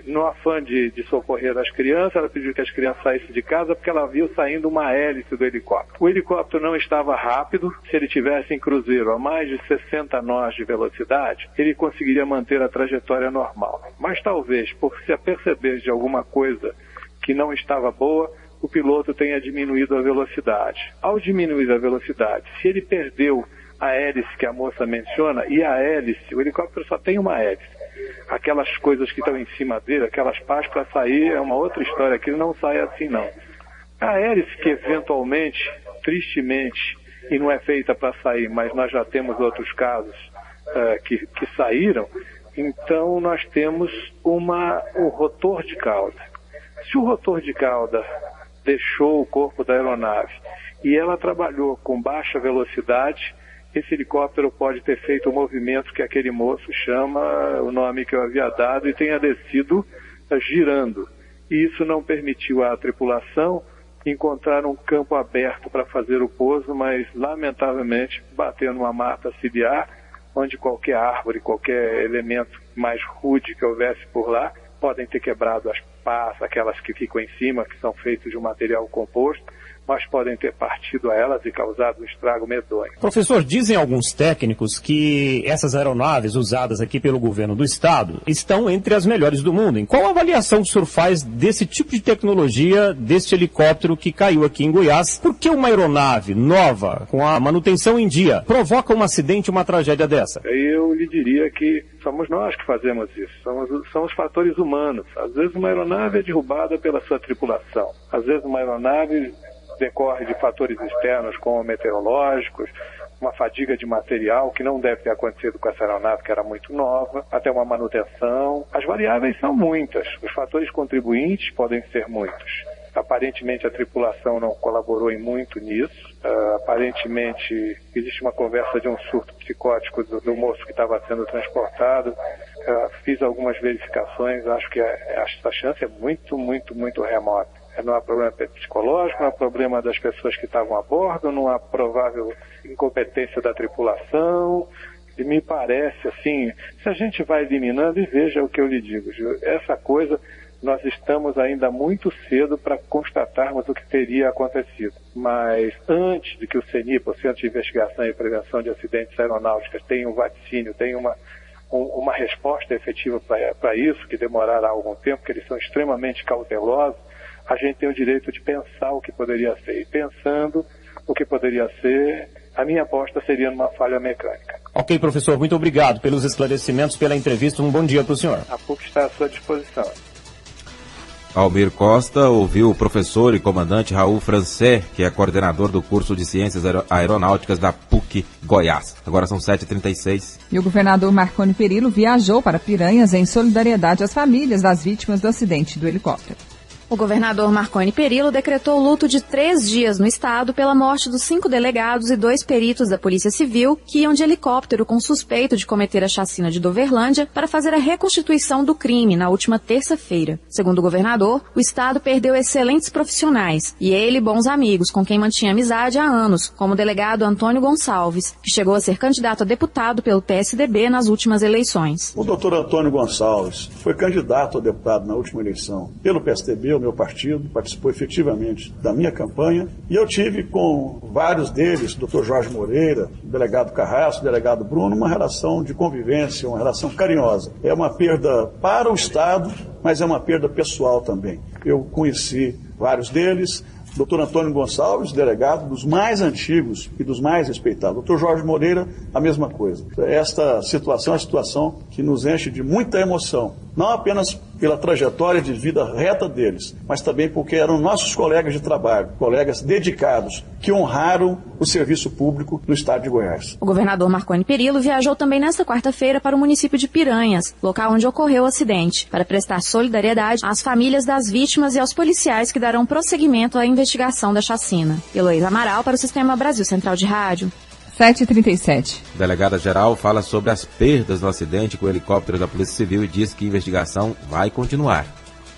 no afã de socorrer as crianças, ela pediu que as crianças saíssem de casa porque ela viu saindo uma hélice do helicóptero. O helicóptero não estava rápido. Se ele tivesse em cruzeiro a mais de 60 nós de velocidade, ele conseguiria manter a trajetória normal. Mas talvez, por se aperceber de alguma coisa que não estava boa, o piloto tenha diminuído a velocidade. Ao diminuir a velocidade, se ele perdeu a hélice que a moça menciona, e a hélice, o helicóptero só tem uma hélice. Aquelas coisas que estão em cima dele, aquelas pás para sair, é uma outra história, que ele não sai assim não. A hélice que eventualmente, tristemente, e não é feita para sair, mas nós já temos outros casos que saíram, então nós temos o rotor de cauda. Se o rotor de cauda deixou o corpo da aeronave e ela trabalhou com baixa velocidade, esse helicóptero pode ter feito o movimento que aquele moço chama, o nome que eu havia dado, e tenha descido girando. E isso não permitiu à tripulação encontrar um campo aberto para fazer o pouso, mas, lamentavelmente, bateu numa mata ciliar, onde qualquer árvore, qualquer elemento mais rude que houvesse por lá, podem ter quebrado as pás, aquelas que ficam em cima, que são feitas de um material composto, mas podem ter partido a elas e causado um estrago medonho.
Professor, dizem alguns técnicos que essas aeronaves usadas aqui pelo governo do estado estão entre as melhores do mundo. Em qual avaliação o senhor faz desse tipo de tecnologia, deste helicóptero que caiu aqui em Goiás? Por que uma aeronave nova, com a manutenção em dia, provoca um acidente, uma tragédia dessa?
Eu lhe diria que somos nós que fazemos isso, são os fatores humanos. Às vezes uma aeronave é derrubada pela sua tripulação, às vezes uma aeronave decorre de fatores externos como meteorológicos, uma fadiga de material que não deve ter acontecido com essa aeronave que era muito nova, até uma manutenção. As variáveis são muitas, os fatores contribuintes podem ser muitos. Aparentemente a tripulação não colaborou em muito nisso. Aparentemente existe uma conversa de um surto psicótico do moço que estava sendo transportado. Fiz algumas verificações, acho que essa chance é muito remota. Não há problema psicológico, não há problema das pessoas que estavam a bordo, não há provável incompetência da tripulação. E me parece, assim, se a gente vai eliminando, e veja o que eu lhe digo, Gil, essa coisa, nós estamos ainda muito cedo para constatarmos o que teria acontecido. Mas antes de que o CENIPA, o Centro de Investigação e Prevenção de Acidentes Aeronáuticos, tenha um vaticínio, tenha uma resposta efetiva para isso, que demorará algum tempo, porque eles são extremamente cautelosos, a gente tem o direito de pensar o que poderia ser. E pensando o que poderia ser, a minha aposta seria numa falha mecânica.
Ok, professor, muito obrigado pelos esclarecimentos, pela entrevista. Um bom dia para o senhor.
A PUC está à sua disposição.
Almir Costa ouviu o professor e comandante Raul Francé, que é coordenador do curso de Ciências Aeronáuticas da PUC Goiás. Agora são 7h36.
E o governador Marconi Perillo viajou para Piranhas em solidariedade às famílias das vítimas do acidente do helicóptero.
O governador Marconi Perillo decretou luto de 3 dias no estado pela morte dos 5 delegados e 2 peritos da Polícia Civil que iam de helicóptero com suspeito de cometer a chacina de Doverlândia para fazer a reconstituição do crime na última terça-feira. Segundo o governador, o estado perdeu excelentes profissionais e ele bons amigos com quem mantinha amizade há anos, como o delegado Antônio Gonçalves, que chegou a ser candidato a deputado pelo PSDB nas últimas eleições.
O doutor Antônio Gonçalves foi candidato a deputado na última eleição pelo PSDB, o meu partido, participou efetivamente da minha campanha, e eu tive com vários deles, o doutor Jorge Moreira, o delegado Carrasco, o delegado Bruno, uma relação de convivência, uma relação carinhosa. É uma perda para o Estado, mas é uma perda pessoal também. Eu conheci vários deles, doutor Antônio Gonçalves, delegado dos mais antigos e dos mais respeitados. Doutor Jorge Moreira, a mesma coisa. Esta situação é uma situação que nos enche de muita emoção, não apenas pela trajetória de vida reta deles, mas também porque eram nossos colegas de trabalho, colegas dedicados, que honraram o serviço público no estado de Goiás.
O governador Marconi Perillo viajou também nesta quarta-feira para o município de Piranhas, local onde ocorreu o acidente, para prestar solidariedade às famílias das vítimas e aos policiais que darão prosseguimento à investigação da chacina. Heloísa Amaral para o Sistema Brasil Central de Rádio.
7h37.
A delegada-geral fala sobre as perdas no acidente com o helicóptero da Polícia Civil e diz que a investigação vai continuar.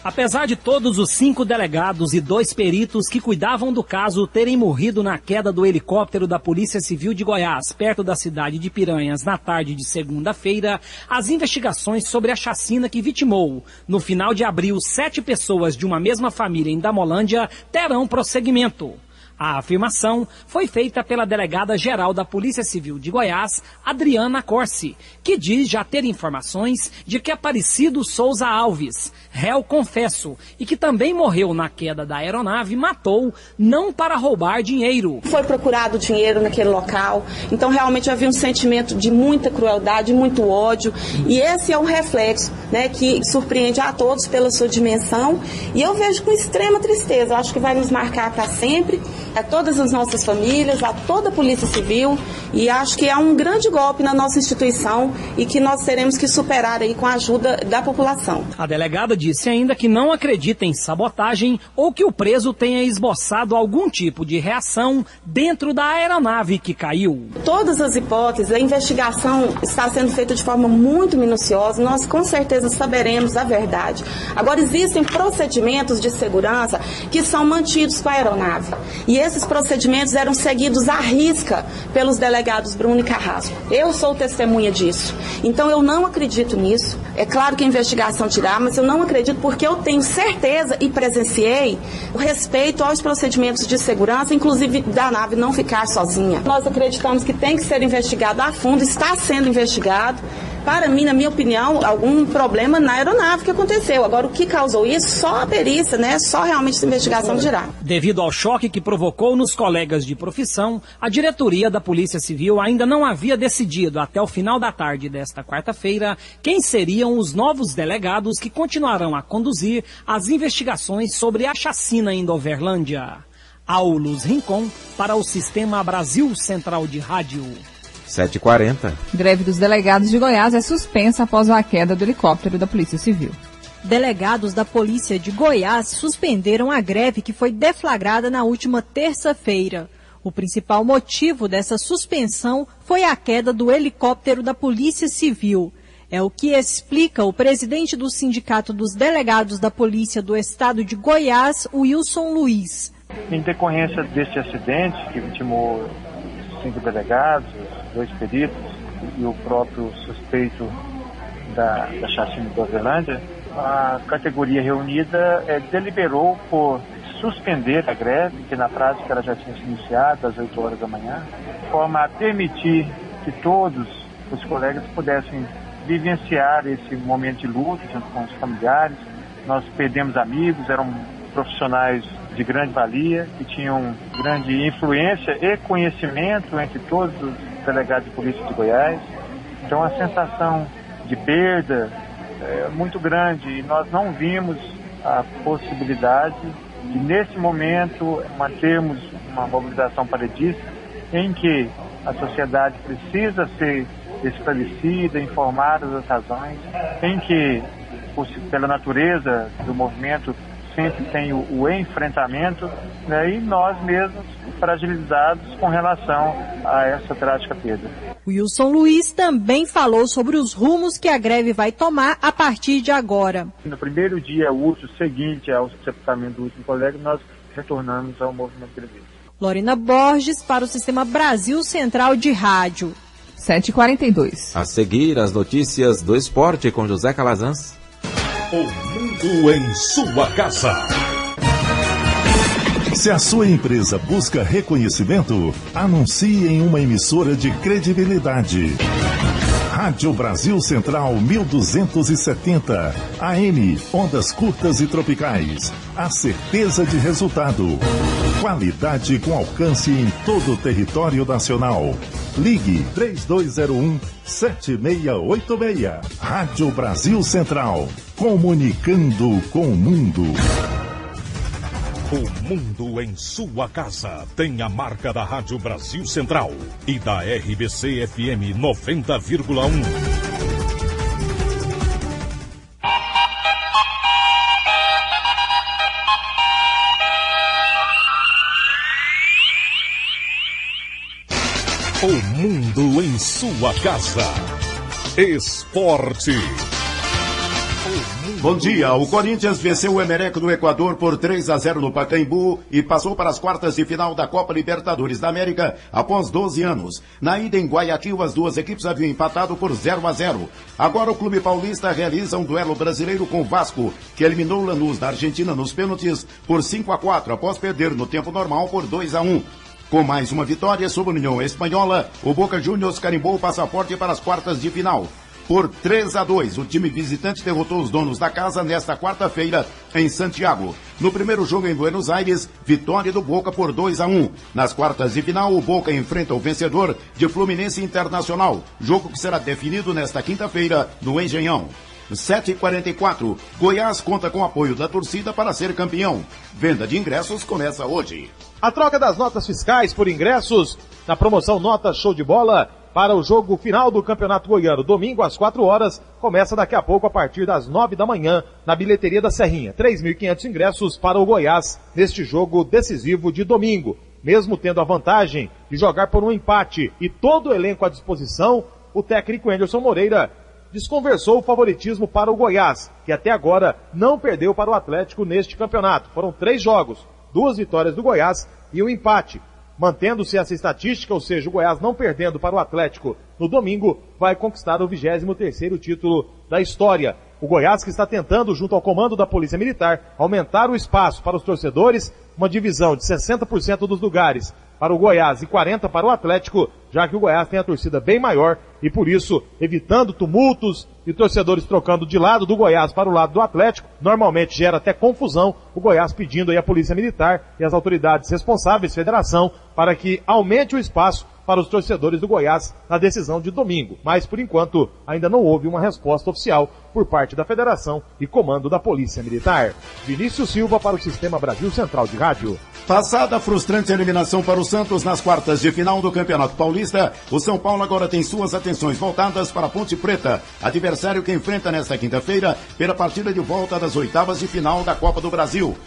Apesar de todos os 5 delegados e 2 peritos que cuidavam do caso terem morrido na queda do helicóptero da Polícia Civil de Goiás, perto da cidade de Piranhas, na tarde de segunda-feira, as investigações sobre a chacina que vitimou, no final de abril, 7 pessoas de uma mesma família em Damolândia terão prosseguimento. A afirmação foi feita pela delegada-geral da Polícia Civil de Goiás, Adriana Corsi, que diz já ter informações de que Aparecido Souza Alves, réu confesso, e que também morreu na queda da aeronave, matou não para roubar dinheiro.
Foi procurado dinheiro naquele local, então realmente havia um sentimento de muita crueldade, muito ódio, e esse é um reflexo, né, que surpreende a todos pela sua dimensão, e eu vejo com extrema tristeza, eu acho que vai nos marcar para sempre, a todas as nossas famílias, a toda a Polícia Civil, e acho que é um grande golpe na nossa instituição e que nós teremos que superar aí com a ajuda da população.
A delegada disse ainda que não acredita em sabotagem ou que o preso tenha esboçado algum tipo de reação dentro da aeronave que caiu.
Todas as hipóteses, a investigação está sendo feita de forma muito minuciosa, nós com certeza saberemos a verdade. Agora, existem procedimentos de segurança que são mantidos com a aeronave, e esses procedimentos eram seguidos à risca pelos delegados Bruno e Carrasco. Eu sou testemunha disso. Então eu não acredito nisso. É claro que a investigação dirá, mas eu não acredito porque eu tenho certeza e presenciei o respeito aos procedimentos de segurança, inclusive da nave não ficar sozinha. Nós acreditamos que tem que ser investigado a fundo, está sendo investigado. Para mim, na minha opinião, algum problema na aeronave que aconteceu. Agora, o que causou isso? Só a perícia, né? Só realmente essa investigação dirá.
Devido ao choque que provocou nos colegas de profissão, a diretoria da Polícia Civil ainda não havia decidido, até o final da tarde desta quarta-feira, quem seriam os novos delegados que continuarão a conduzir as investigações sobre a chacina em Doverlândia. Aulus Rincon para o Sistema Brasil Central de Rádio.
7h40.
Greve dos delegados de Goiás é suspensa após a queda do helicóptero da Polícia Civil.
Delegados da Polícia de Goiás suspenderam a greve que foi deflagrada na última terça-feira. O principal motivo dessa suspensão foi a queda do helicóptero da Polícia Civil. É o que explica o presidente do Sindicato dos Delegados da Polícia do Estado de Goiás, Wilson Luiz.
Em decorrência deste acidente, que vitimou 5 delegados, 2 peritos e o próprio suspeito da chacina de Doverlândia, a categoria reunida deliberou por suspender a greve, que na prática ela já tinha se iniciado às 8 horas da manhã, de forma a permitir que todos os colegas pudessem vivenciar esse momento de luto junto com os familiares. Nós perdemos amigos, eram profissionais de grande valia, que tinham grande influência e conhecimento entre todos os delegados de polícia de Goiás. Então a sensação de perda é muito grande e nós não vimos a possibilidade de, nesse momento, mantermos uma mobilização paredista em que a sociedade precisa ser esclarecida, informada das razões, em que, pela natureza do movimento, sempre tem o enfrentamento, né, e nós mesmos fragilizados com relação a essa trágica perda.
Wilson Luiz também falou sobre os rumos que a greve vai tomar a partir de agora.
No primeiro dia útil seguinte ao sepultamento do último colega, nós retornamos ao movimento grevista.
Lorena Borges para o Sistema Brasil Central de Rádio.
7h42.
A seguir, as notícias do esporte com José Calazans.
O mundo em sua casa.
Se a sua empresa busca reconhecimento, anuncie em uma emissora de credibilidade. Rádio Brasil Central 1270, AM, ondas curtas e tropicais. A certeza de resultado. Qualidade com alcance em todo o território nacional. Ligue 3201-7686. Rádio Brasil Central. Comunicando com o mundo.
O mundo em sua casa tem a marca da Rádio Brasil Central e da RBC FM 90,1. O mundo em sua casa. Esporte.
Bom dia, o Corinthians venceu o Emelec do Equador por 3-0 no Pacaembu e passou para as quartas de final da Copa Libertadores da América após 12 anos. Na ida em Guayaquil, as duas equipes haviam empatado por 0-0. Agora o Clube Paulista realiza um duelo brasileiro com o Vasco, que eliminou Lanús da Argentina nos pênaltis por 5-4 após perder no tempo normal por 2-1. Com mais uma vitória sobre a União Espanhola, o Boca Juniors carimbou o passaporte para as quartas de final. Por 3-2, o time visitante derrotou os donos da casa nesta quarta-feira em Santiago. No primeiro jogo em Buenos Aires, vitória do Boca por 2-1. Nas quartas de final, o Boca enfrenta o vencedor de Fluminense Internacional, jogo que será definido nesta quinta-feira no Engenhão. 7h44, Goiás conta com o apoio da torcida para ser campeão. Venda de ingressos começa hoje.
A troca das notas fiscais por ingressos na promoção Nota Show de Bola para o jogo final do Campeonato Goiano, domingo às 4 horas, começa daqui a pouco a partir das 9 da manhã na bilheteria da Serrinha. 3.500 ingressos para o Goiás neste jogo decisivo de domingo. Mesmo tendo a vantagem de jogar por um empate e todo o elenco à disposição, o técnico Anderson Moreira desconversou o favoritismo para o Goiás, que até agora não perdeu para o Atlético neste campeonato. Foram 3 jogos, 2 vitórias do Goiás e um empate. Mantendo-se essa estatística, ou seja, o Goiás não perdendo para o Atlético no domingo, vai conquistar o 23º título da história. O Goiás que está tentando, junto ao comando da Polícia Militar, aumentar o espaço para os torcedores, uma divisão de 60% dos lugares para o Goiás e 40% para o Atlético, já que o Goiás tem a torcida bem maior e por isso, evitando tumultos e torcedores trocando de lado do Goiás para o lado do Atlético, normalmente gera até confusão, o Goiás pedindo aí a Polícia Militar e as autoridades responsáveis, federação, para que aumente o espaço para os torcedores do Goiás na decisão de domingo. Mas, por enquanto, ainda não houve uma resposta oficial por parte da Federação e comando da Polícia Militar. Vinícius Silva para o Sistema Brasil Central de Rádio.
Passada a frustrante eliminação para o Santos nas quartas de final do Campeonato Paulista, o São Paulo agora tem suas atenções voltadas para a Ponte Preta, adversário que enfrenta nesta quinta-feira pela partida de volta das oitavas de final da Copa do Brasil.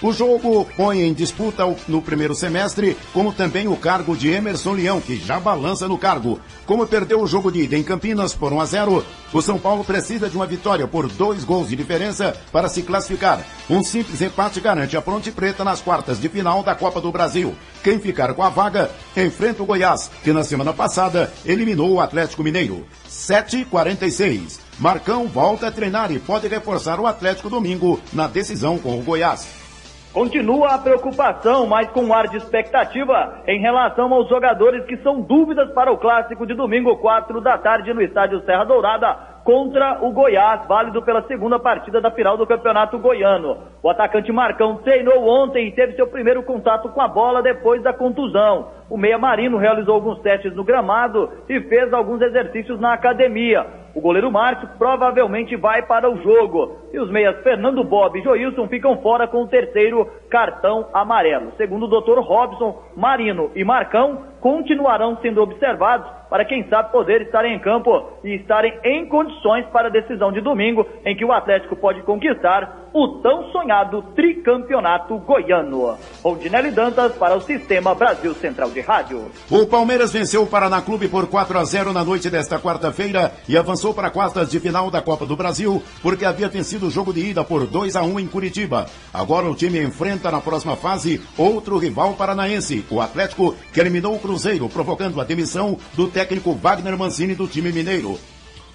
O jogo põe em disputa no primeiro semestre, como também o cargo de Emerson Leão, que já balança no cargo. Como perdeu o jogo de ida em Campinas por 1-0, o São Paulo precisa de uma vitória por 2 gols de diferença para se classificar. Um simples empate garante a Ponte Preta nas quartas de final da Copa do Brasil. Quem ficar com a vaga enfrenta o Goiás, que na semana passada eliminou o Atlético Mineiro. 7h46. Marcão volta a treinar e pode reforçar o Atlético domingo na decisão com o Goiás.
Continua a preocupação, mas com um ar de expectativa em relação aos jogadores que são dúvidas para o clássico de domingo, 4 da tarde, no estádio Serra Dourada, contra o Goiás, válido pela segunda partida da final do Campeonato Goiano. O atacante Marcão treinou ontem e teve seu primeiro contato com a bola depois da contusão. O meia Marino realizou alguns testes no gramado e fez alguns exercícios na academia. O goleiro Márcio provavelmente vai para o jogo. E os meias Fernando Bob e Joilson ficam fora com o terceiro cartão amarelo. Segundo o Dr. Robson, Marino e Marcão continuarão sendo observados para, quem sabe, poder estar em campo e estarem em condições para a decisão de domingo, em que o Atlético pode conquistar o tão sonhado tricampeonato goiano. Rondinelli Dantas para o Sistema Brasil Central de Rádio.
O Palmeiras venceu o Paraná Clube por 4-0 na noite desta quarta-feira e avançou para quartas de final da Copa do Brasil, porque havia vencido o jogo de ida por 2-1 em Curitiba. Agora o time enfrenta na próxima fase outro rival paranaense, o Atlético, que eliminou o Cruzeiro, provocando a demissão do técnico Wagner Mancini do time mineiro.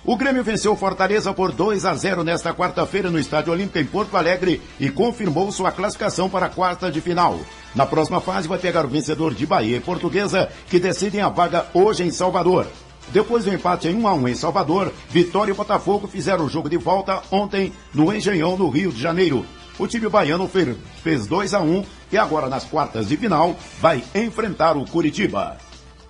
O Grêmio venceu Fortaleza por 2-0 nesta quarta-feira no Estádio Olímpico em Porto Alegre e confirmou sua classificação para a quarta de final. Na próxima fase vai pegar o vencedor de Bahia e Portuguesa, que decidem a vaga hoje em Salvador. Depois do empate em 1-1 em Salvador, Vitória e Botafogo fizeram o jogo de volta ontem no Engenhão, no Rio de Janeiro. O time baiano fez 2-1 e agora nas quartas de final vai enfrentar o Curitiba.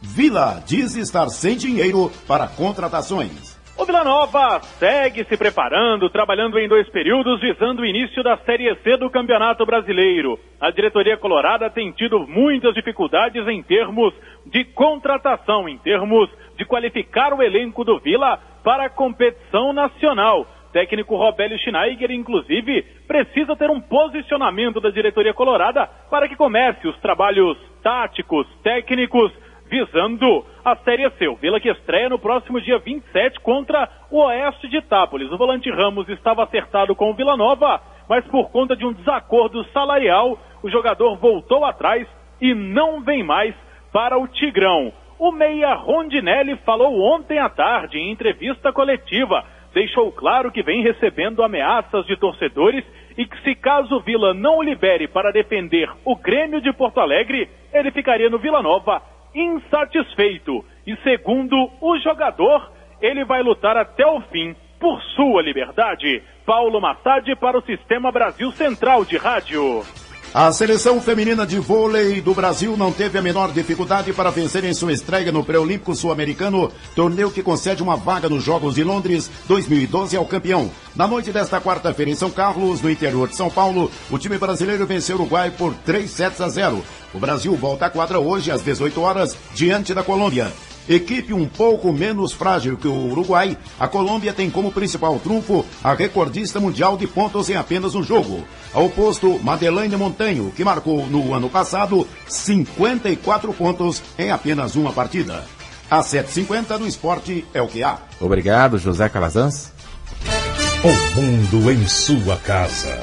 Vila diz estar sem dinheiro para contratações.
O Vila Nova segue se preparando, trabalhando em 2 períodos, visando o início da Série C do Campeonato Brasileiro. A diretoria colorada tem tido muitas dificuldades em termos de contratação, em termos de qualificar o elenco do Vila para a competição nacional. Técnico Robélio Schneider, inclusive, precisa ter um posicionamento da diretoria colorada para que comece os trabalhos táticos, técnicos, visando a Série C. O Vila que estreia no próximo dia 27 contra o Oeste de Itápolis. O volante Ramos estava acertado com o Vila Nova, mas por conta de um desacordo salarial, o jogador voltou atrás e não vem mais para o Tigrão. O meia Rondinelli falou ontem à tarde em entrevista coletiva, deixou claro que vem recebendo ameaças de torcedores e que, se caso o Vila não o libere para defender o Grêmio de Porto Alegre, ele ficaria no Vila Nova insatisfeito. E segundo o jogador, ele vai lutar até o fim por sua liberdade. Paulo Massad para o Sistema Brasil Central de Rádio.
A seleção feminina de vôlei do Brasil não teve a menor dificuldade para vencer em sua estreia no Pré-Olímpico Sul-Americano, torneio que concede uma vaga nos Jogos de Londres 2012 ao campeão. Na noite desta quarta-feira em São Carlos, no interior de São Paulo, o time brasileiro venceu o Uruguai por 3-0. O Brasil volta à quadra hoje às 18 horas diante da Colômbia. Equipe um pouco menos frágil que o Uruguai, a Colômbia tem como principal trunfo a recordista mundial de pontos em apenas um jogo. Ao posto, Madeleine Monteiro, que marcou no ano passado 54 pontos em apenas uma partida. Às 7h50 no Esporte é o que há.
Obrigado, José Calazans.
O mundo em sua casa.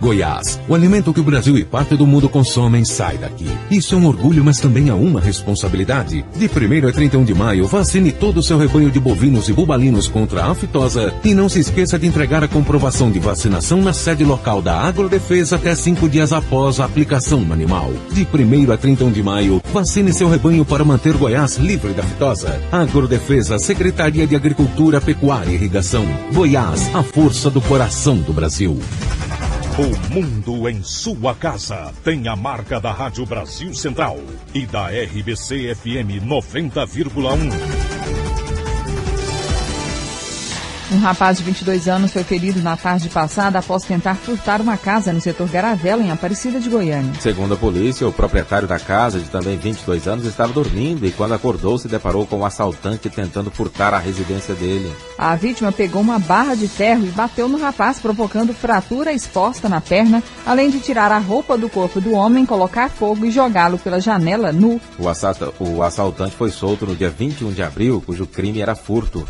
Goiás, o alimento que o Brasil e parte do mundo consomem sai daqui. Isso é um orgulho, mas também é uma responsabilidade. De 1º a 31 de maio, vacine todo o seu rebanho de bovinos e bubalinos contra a aftosa e não se esqueça de entregar a comprovação de vacinação na sede local da Agrodefesa até 5 dias após a aplicação no animal. De 1º a 31 de maio, vacine seu rebanho para manter Goiás livre da aftosa. Agrodefesa, Secretaria de Agricultura, Pecuária e Irrigação. Goiás, a força do coração do Brasil.
O mundo em sua casa tem a marca da Rádio Brasil Central e da RBC FM 90,1.
Um rapaz de 22 anos foi ferido na tarde passada após tentar furtar uma casa no setor Garavela, em Aparecida de Goiânia.
Segundo a polícia, o proprietário da casa, de também 22 anos, estava dormindo e quando acordou se deparou com um assaltante tentando furtar a residência dele.
A vítima pegou uma barra de ferro e bateu no rapaz, provocando fratura exposta na perna, além de tirar a roupa do corpo do homem, colocar fogo e jogá-lo pela janela nu.
O assaltante foi solto no dia 21 de abril, cujo crime era furto.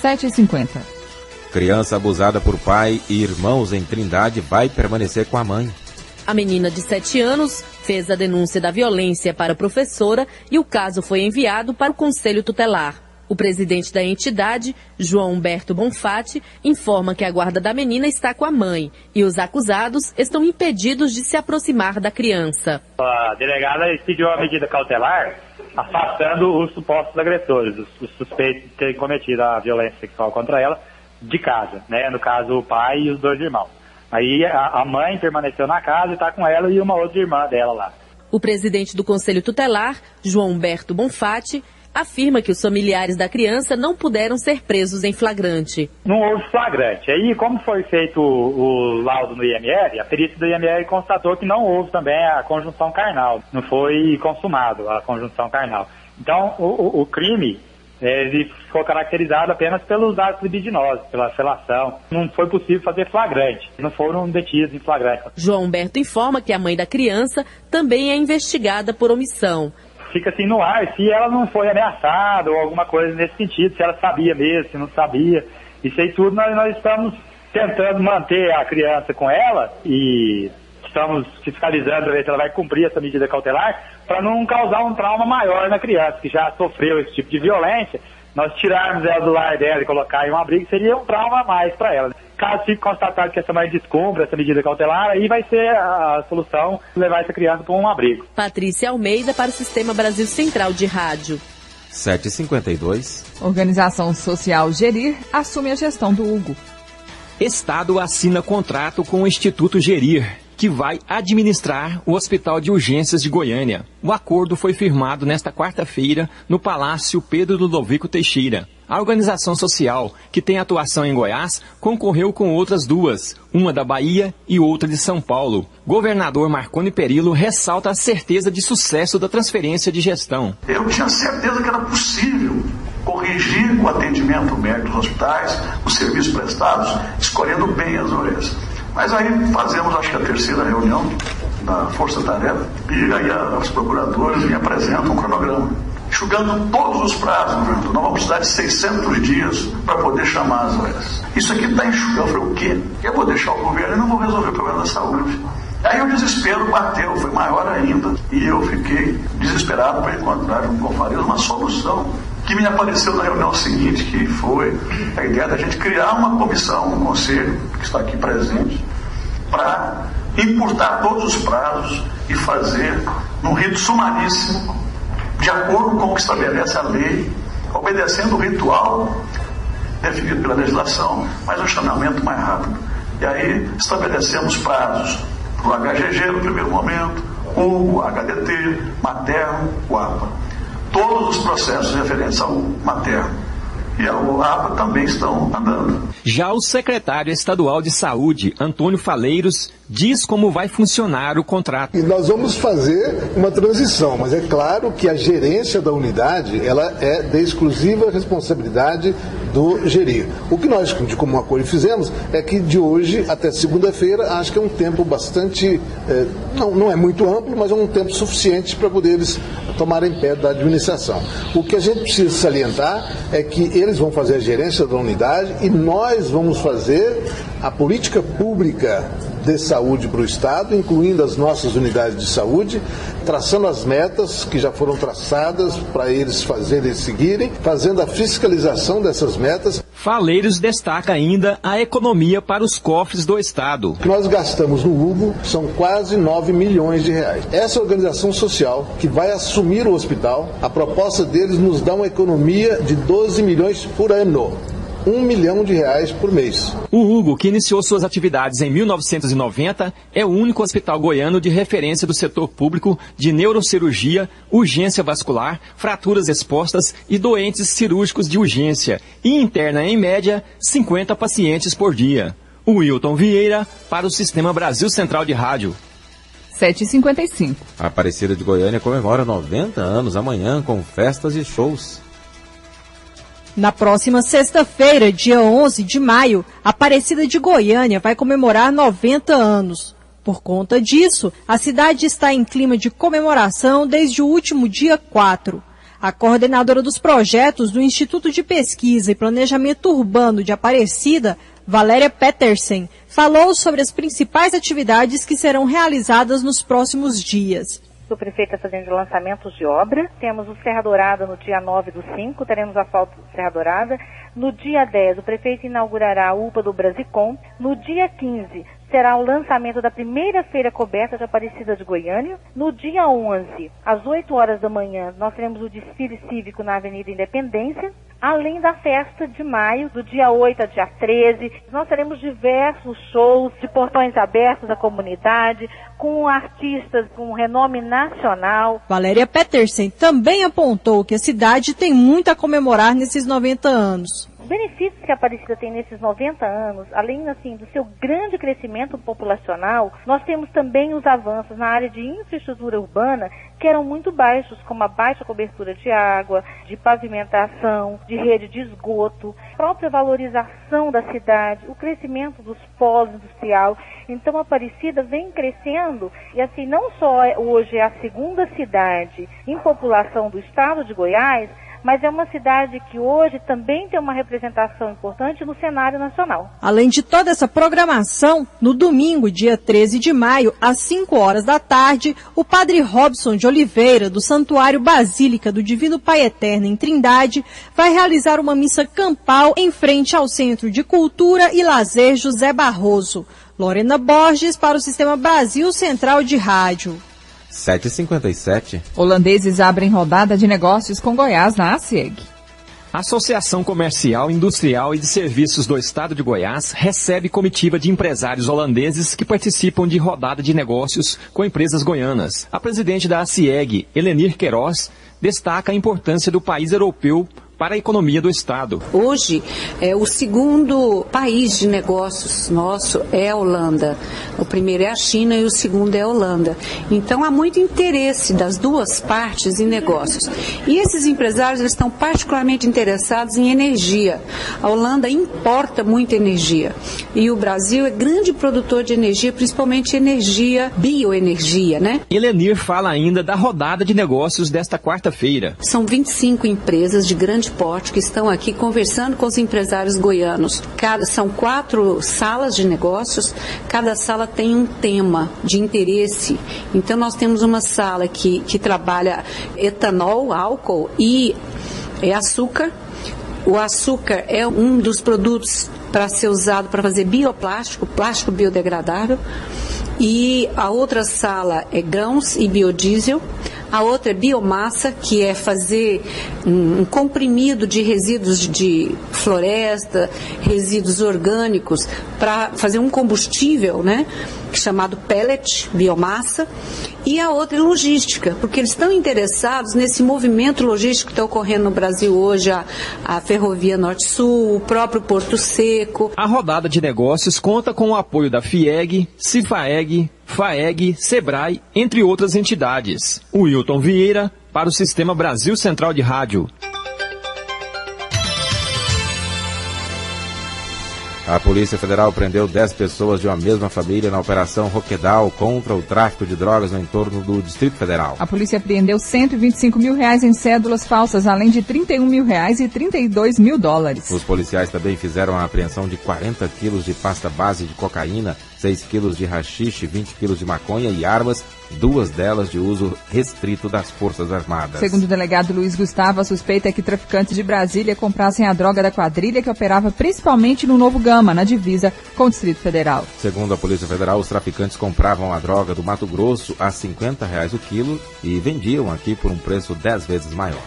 7h50.
Criança abusada por pai e irmãos em Trindade vai permanecer com a mãe.
A menina de 7 anos fez a denúncia da violência para a professora e o caso foi enviado para o Conselho Tutelar. O presidente da entidade, João Humberto Bonfatti, informa que a guarda da menina está com a mãe e os acusados estão impedidos de se aproximar da criança.
A delegada pediu a medida cautelar afastando os supostos agressores, os suspeitos de terem cometido a violência sexual contra ela, de casa, né? No caso, o pai e os 2 irmãos. Aí a mãe permaneceu na casa e está com ela e uma outra irmã dela lá.
O presidente do Conselho Tutelar, João Humberto Bonfatti, afirma que os familiares da criança não puderam ser presos em flagrante.
Não houve flagrante. Aí, como foi feito o laudo no IML, a perícia do IML constatou que não houve também a conjunção carnal. Não foi consumado a conjunção carnal. Então, o crime ele ficou caracterizado apenas pelos atos libidinosos, pela felação. Não foi possível fazer flagrante. Não foram detidos em flagrante.
João Humberto informa que a mãe da criança também é investigada por omissão.
Fica assim no ar, se ela não foi ameaçada ou alguma coisa nesse sentido, se ela sabia mesmo, se não sabia. Isso aí tudo nós estamos tentando manter a criança com ela e estamos fiscalizando para ver se ela vai cumprir essa medida cautelar para não causar um trauma maior na criança, que já sofreu esse tipo de violência. Nós tirarmos ela do lar dela e colocar em um abrigo seria um trauma a mais para ela. Caso fique constatado que essa mãe descumpra essa medida cautelar, aí vai ser a solução levar essa criança para um abrigo.
Patrícia Almeida para o Sistema Brasil Central de Rádio.
7h52.
Organização Social Gerir assume a gestão do Hugo.
Estado assina contrato com o Instituto Gerir, que vai administrar o Hospital de Urgências de Goiânia. O acordo foi firmado nesta quarta-feira no Palácio Pedro Ludovico Teixeira. A organização social, que tem atuação em Goiás, concorreu com outras 2, uma da Bahia e outra de São Paulo. Governador Marconi Perillo ressalta a certeza de sucesso da transferência de gestão.
Eu tinha certeza que era possível corrigir o atendimento médico dos hospitais, os serviços prestados, escolhendo bem as doenças. Mas aí fazemos, acho que a 3ª reunião da Força Tarefa, e aí os procuradores me apresentam um cronograma, enxugando todos os prazos. Nós vamos precisar de 600 dias para poder chamar as OS. Isso aqui está enxugando. Eu falei, o quê? Eu vou deixar o governo e não vou resolver o problema da saúde. Aí o desespero bateu, foi maior ainda, e eu fiquei desesperado para encontrar com Farias uma solução que me apareceu na reunião seguinte, que foi a ideia da gente criar uma comissão, um conselho, que está aqui presente, para encurtar todos os prazos e fazer num rito sumaríssimo, de acordo com o que estabelece a lei, obedecendo o ritual definido pela legislação, mas um chamamento mais rápido. E aí estabelecemos prazos para o HGG no primeiro momento, o HDT, materno, o APA. Todos os processos referentes ao materno e ao APA também estão andando.
Já o secretário estadual de Saúde, Antônio Faleiros, diz como vai funcionar o contrato.
E nós vamos fazer uma transição, mas é claro que a gerência da unidade ela é de exclusiva responsabilidade do Gerir. O que nós, de comum acordo, fizemos é que de hoje até segunda-feira, acho que é um tempo bastante, não é muito amplo, mas é um tempo suficiente para poder eles tomarem pé da administração. O que a gente precisa salientar é que eles vão fazer a gerência da unidade e nós vamos fazer a política pública de saúde para o Estado, incluindo as nossas unidades de saúde, traçando as metas que já foram traçadas para eles fazerem e seguirem, fazendo a fiscalização dessas metas.
Faleiros destaca ainda a economia para os cofres do Estado.
O que nós gastamos no Hugo são quase 9 milhões de reais. Essa organização social que vai assumir o hospital, a proposta deles nos dá uma economia de 12 milhões por ano. 1 milhão de reais por mês.
O Hugo, que iniciou suas atividades em 1990, é o único hospital goiano de referência do setor público de neurocirurgia, urgência vascular, fraturas expostas e doentes cirúrgicos de urgência, e interna, em média, 50 pacientes por dia. O Wilton Vieira, para o Sistema Brasil Central de Rádio.
7h55.
A Aparecida de Goiânia comemora 90 anos amanhã com festas e shows.
Na próxima sexta-feira, dia 11 de maio, a Aparecida de Goiânia vai comemorar 90 anos. Por conta disso, a cidade está em clima de comemoração desde o último dia 4. A coordenadora dos projetos do Instituto de Pesquisa e Planejamento Urbano de Aparecida, Valéria Petersen, falou sobre as principais atividades que serão realizadas nos próximos dias.
O prefeito está fazendo lançamentos de obra. Temos o Serra Dourada no dia 9/5, teremos a asfalto do Serra Dourada. No dia 10, o prefeito inaugurará a UPA do Brasicom. No dia 15, será o lançamento da primeira feira coberta de Aparecida de Goiânia. No dia 11, às 8 horas da manhã, nós teremos o desfile cívico na Avenida Independência. Além da festa de maio, do dia 8 a dia 13, nós teremos diversos shows de portões abertos à comunidade, com artistas com renome nacional.
Valéria Petersen também apontou que a cidade tem muito a comemorar nesses 90 anos.
Os benefícios que a Aparecida tem nesses 90 anos, além assim do seu grande crescimento populacional, nós temos também os avanços na área de infraestrutura urbana que eram muito baixos, como a baixa cobertura de água, de pavimentação, de rede de esgoto, a própria valorização da cidade, o crescimento dos polos industrial. Então a Aparecida vem crescendo e assim não só hoje é a segunda cidade em população do estado de Goiás, mas é uma cidade que hoje também tem uma representação importante no cenário nacional.
Além de toda essa programação, no domingo, dia 13 de maio, às 5 horas da tarde, o padre Robson de Oliveira, do Santuário Basílica do Divino Pai Eterno em Trindade, vai realizar uma missa campal em frente ao Centro de Cultura e Lazer José Barroso. Lorena Borges para o Sistema Brasil Central de Rádio.
7h57.
Holandeses abrem rodada de negócios com Goiás na ACIEG.
A Associação Comercial, Industrial e de Serviços do Estado de Goiás recebe comitiva de empresários holandeses que participam de rodada de negócios com empresas goianas. A presidente da ACIEG, Helenir Queiroz, destaca a importância do país europeu para a economia do Estado.
Hoje, o segundo país de negócios nosso é a Holanda. O primeiro é a China e o segundo é a Holanda. Então, há muito interesse das duas partes em negócios. E esses empresários eles estão particularmente interessados em energia. A Holanda importa muita energia. E o Brasil é grande produtor de energia, principalmente energia, bioenergia, né?
Helenir fala ainda da rodada de negócios desta quarta-feira.
São 25 empresas de grande porte que estão aqui conversando com os empresários goianos. São 4 salas de negócios, cada sala tem um tema de interesse. Então nós temos uma sala que trabalha etanol, álcool e açúcar. O açúcar é um dos produtos para ser usado para fazer bioplástico, plástico biodegradável. E a outra sala é grãos e biodiesel. A outra é biomassa, que é fazer um comprimido de resíduos de floresta, resíduos orgânicos, para fazer um combustível, né, chamado pellet, biomassa. E a outra é logística, porque eles estão interessados nesse movimento logístico que está ocorrendo no Brasil hoje, a Ferrovia Norte-Sul, o próprio Porto Seco.
A rodada de negócios conta com o apoio da FIEG, Cifaeg, FAEG, Sebrae, entre outras entidades. O Wilton Vieira, para o Sistema Brasil Central de Rádio.
A Polícia Federal prendeu 10 pessoas de uma mesma família na Operação Roquedal contra o tráfico de drogas no entorno do Distrito Federal.
A polícia apreendeu R$125 mil em cédulas falsas, além de R$31 mil e $32 mil.
Os policiais também fizeram a apreensão de 40 quilos de pasta base de cocaína 6 quilos de haxixe, 20 quilos de maconha e armas, 2 delas de uso restrito das Forças Armadas.
Segundo o delegado Luiz Gustavo, a suspeita é que traficantes de Brasília comprassem a droga da quadrilha que operava principalmente no Novo Gama, na divisa com o Distrito Federal.
Segundo a Polícia Federal, os traficantes compravam a droga do Mato Grosso a R$ 50 o quilo e vendiam aqui por um preço 10 vezes maior.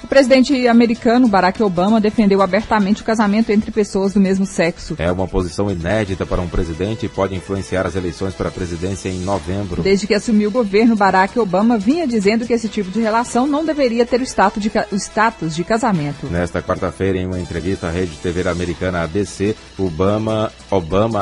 O presidente americano Barack Obama defendeu abertamente o casamento entre pessoas do mesmo sexo.
É uma posição inédita para um presidente e pode influenciar as eleições para a presidência em novembro.
Desde que assumiu o governo, Barack Obama vinha dizendo que esse tipo de relação não deveria ter o status de casamento.
Nesta quarta-feira, em uma entrevista à rede TV americana ABC, Obama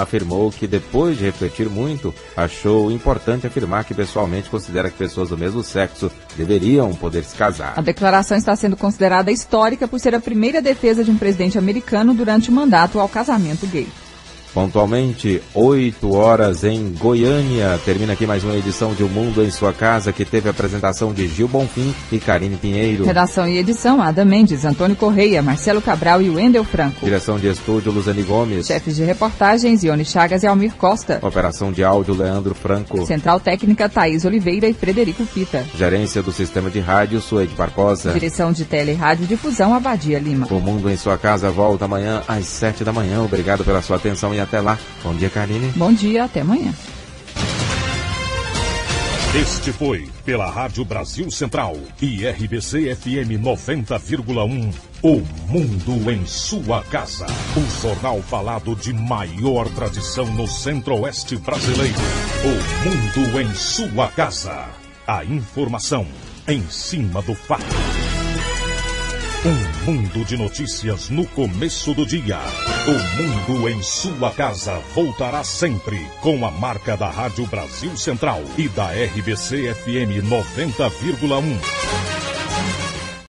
afirmou que, depois de refletir muito, achou importante afirmar que pessoalmente considera que pessoas do mesmo sexo deveriam poder se casar.
A declaração está sendo considerada histórica por ser a primeira defesa de um presidente americano durante o mandato ao casamento gay.
Pontualmente, 8 horas em Goiânia. Termina aqui mais uma edição de O Mundo em Sua Casa, que teve a apresentação de Gil Bonfim e Karine Pinheiro.
Redação e edição, Ada Mendes, Antônio Correia, Marcelo Cabral e Wendel Franco.
Direção de estúdio, Luzane Gomes.
Chefes de reportagens, Ione Chagas e Almir Costa.
Operação de áudio, Leandro Franco.
Central técnica, Thaís Oliveira e Frederico Pita.
Gerência do Sistema de Rádio, Suede Barbosa.
Direção de Tele e Rádio Difusão, Abadia Lima.
O Mundo em Sua Casa volta amanhã às 7 da manhã. Obrigado pela sua atenção e até lá. Bom dia, Karine.
Bom dia, até amanhã.
Este foi, pela Rádio Brasil Central e RBC FM 90,1, O Mundo em Sua Casa. O jornal falado de maior tradição no Centro-Oeste brasileiro. O Mundo em Sua Casa. A informação em cima do fato. Um mundo de notícias no começo do dia. O Mundo em Sua Casa voltará sempre com a marca da Rádio Brasil Central e da RBC FM 90,1.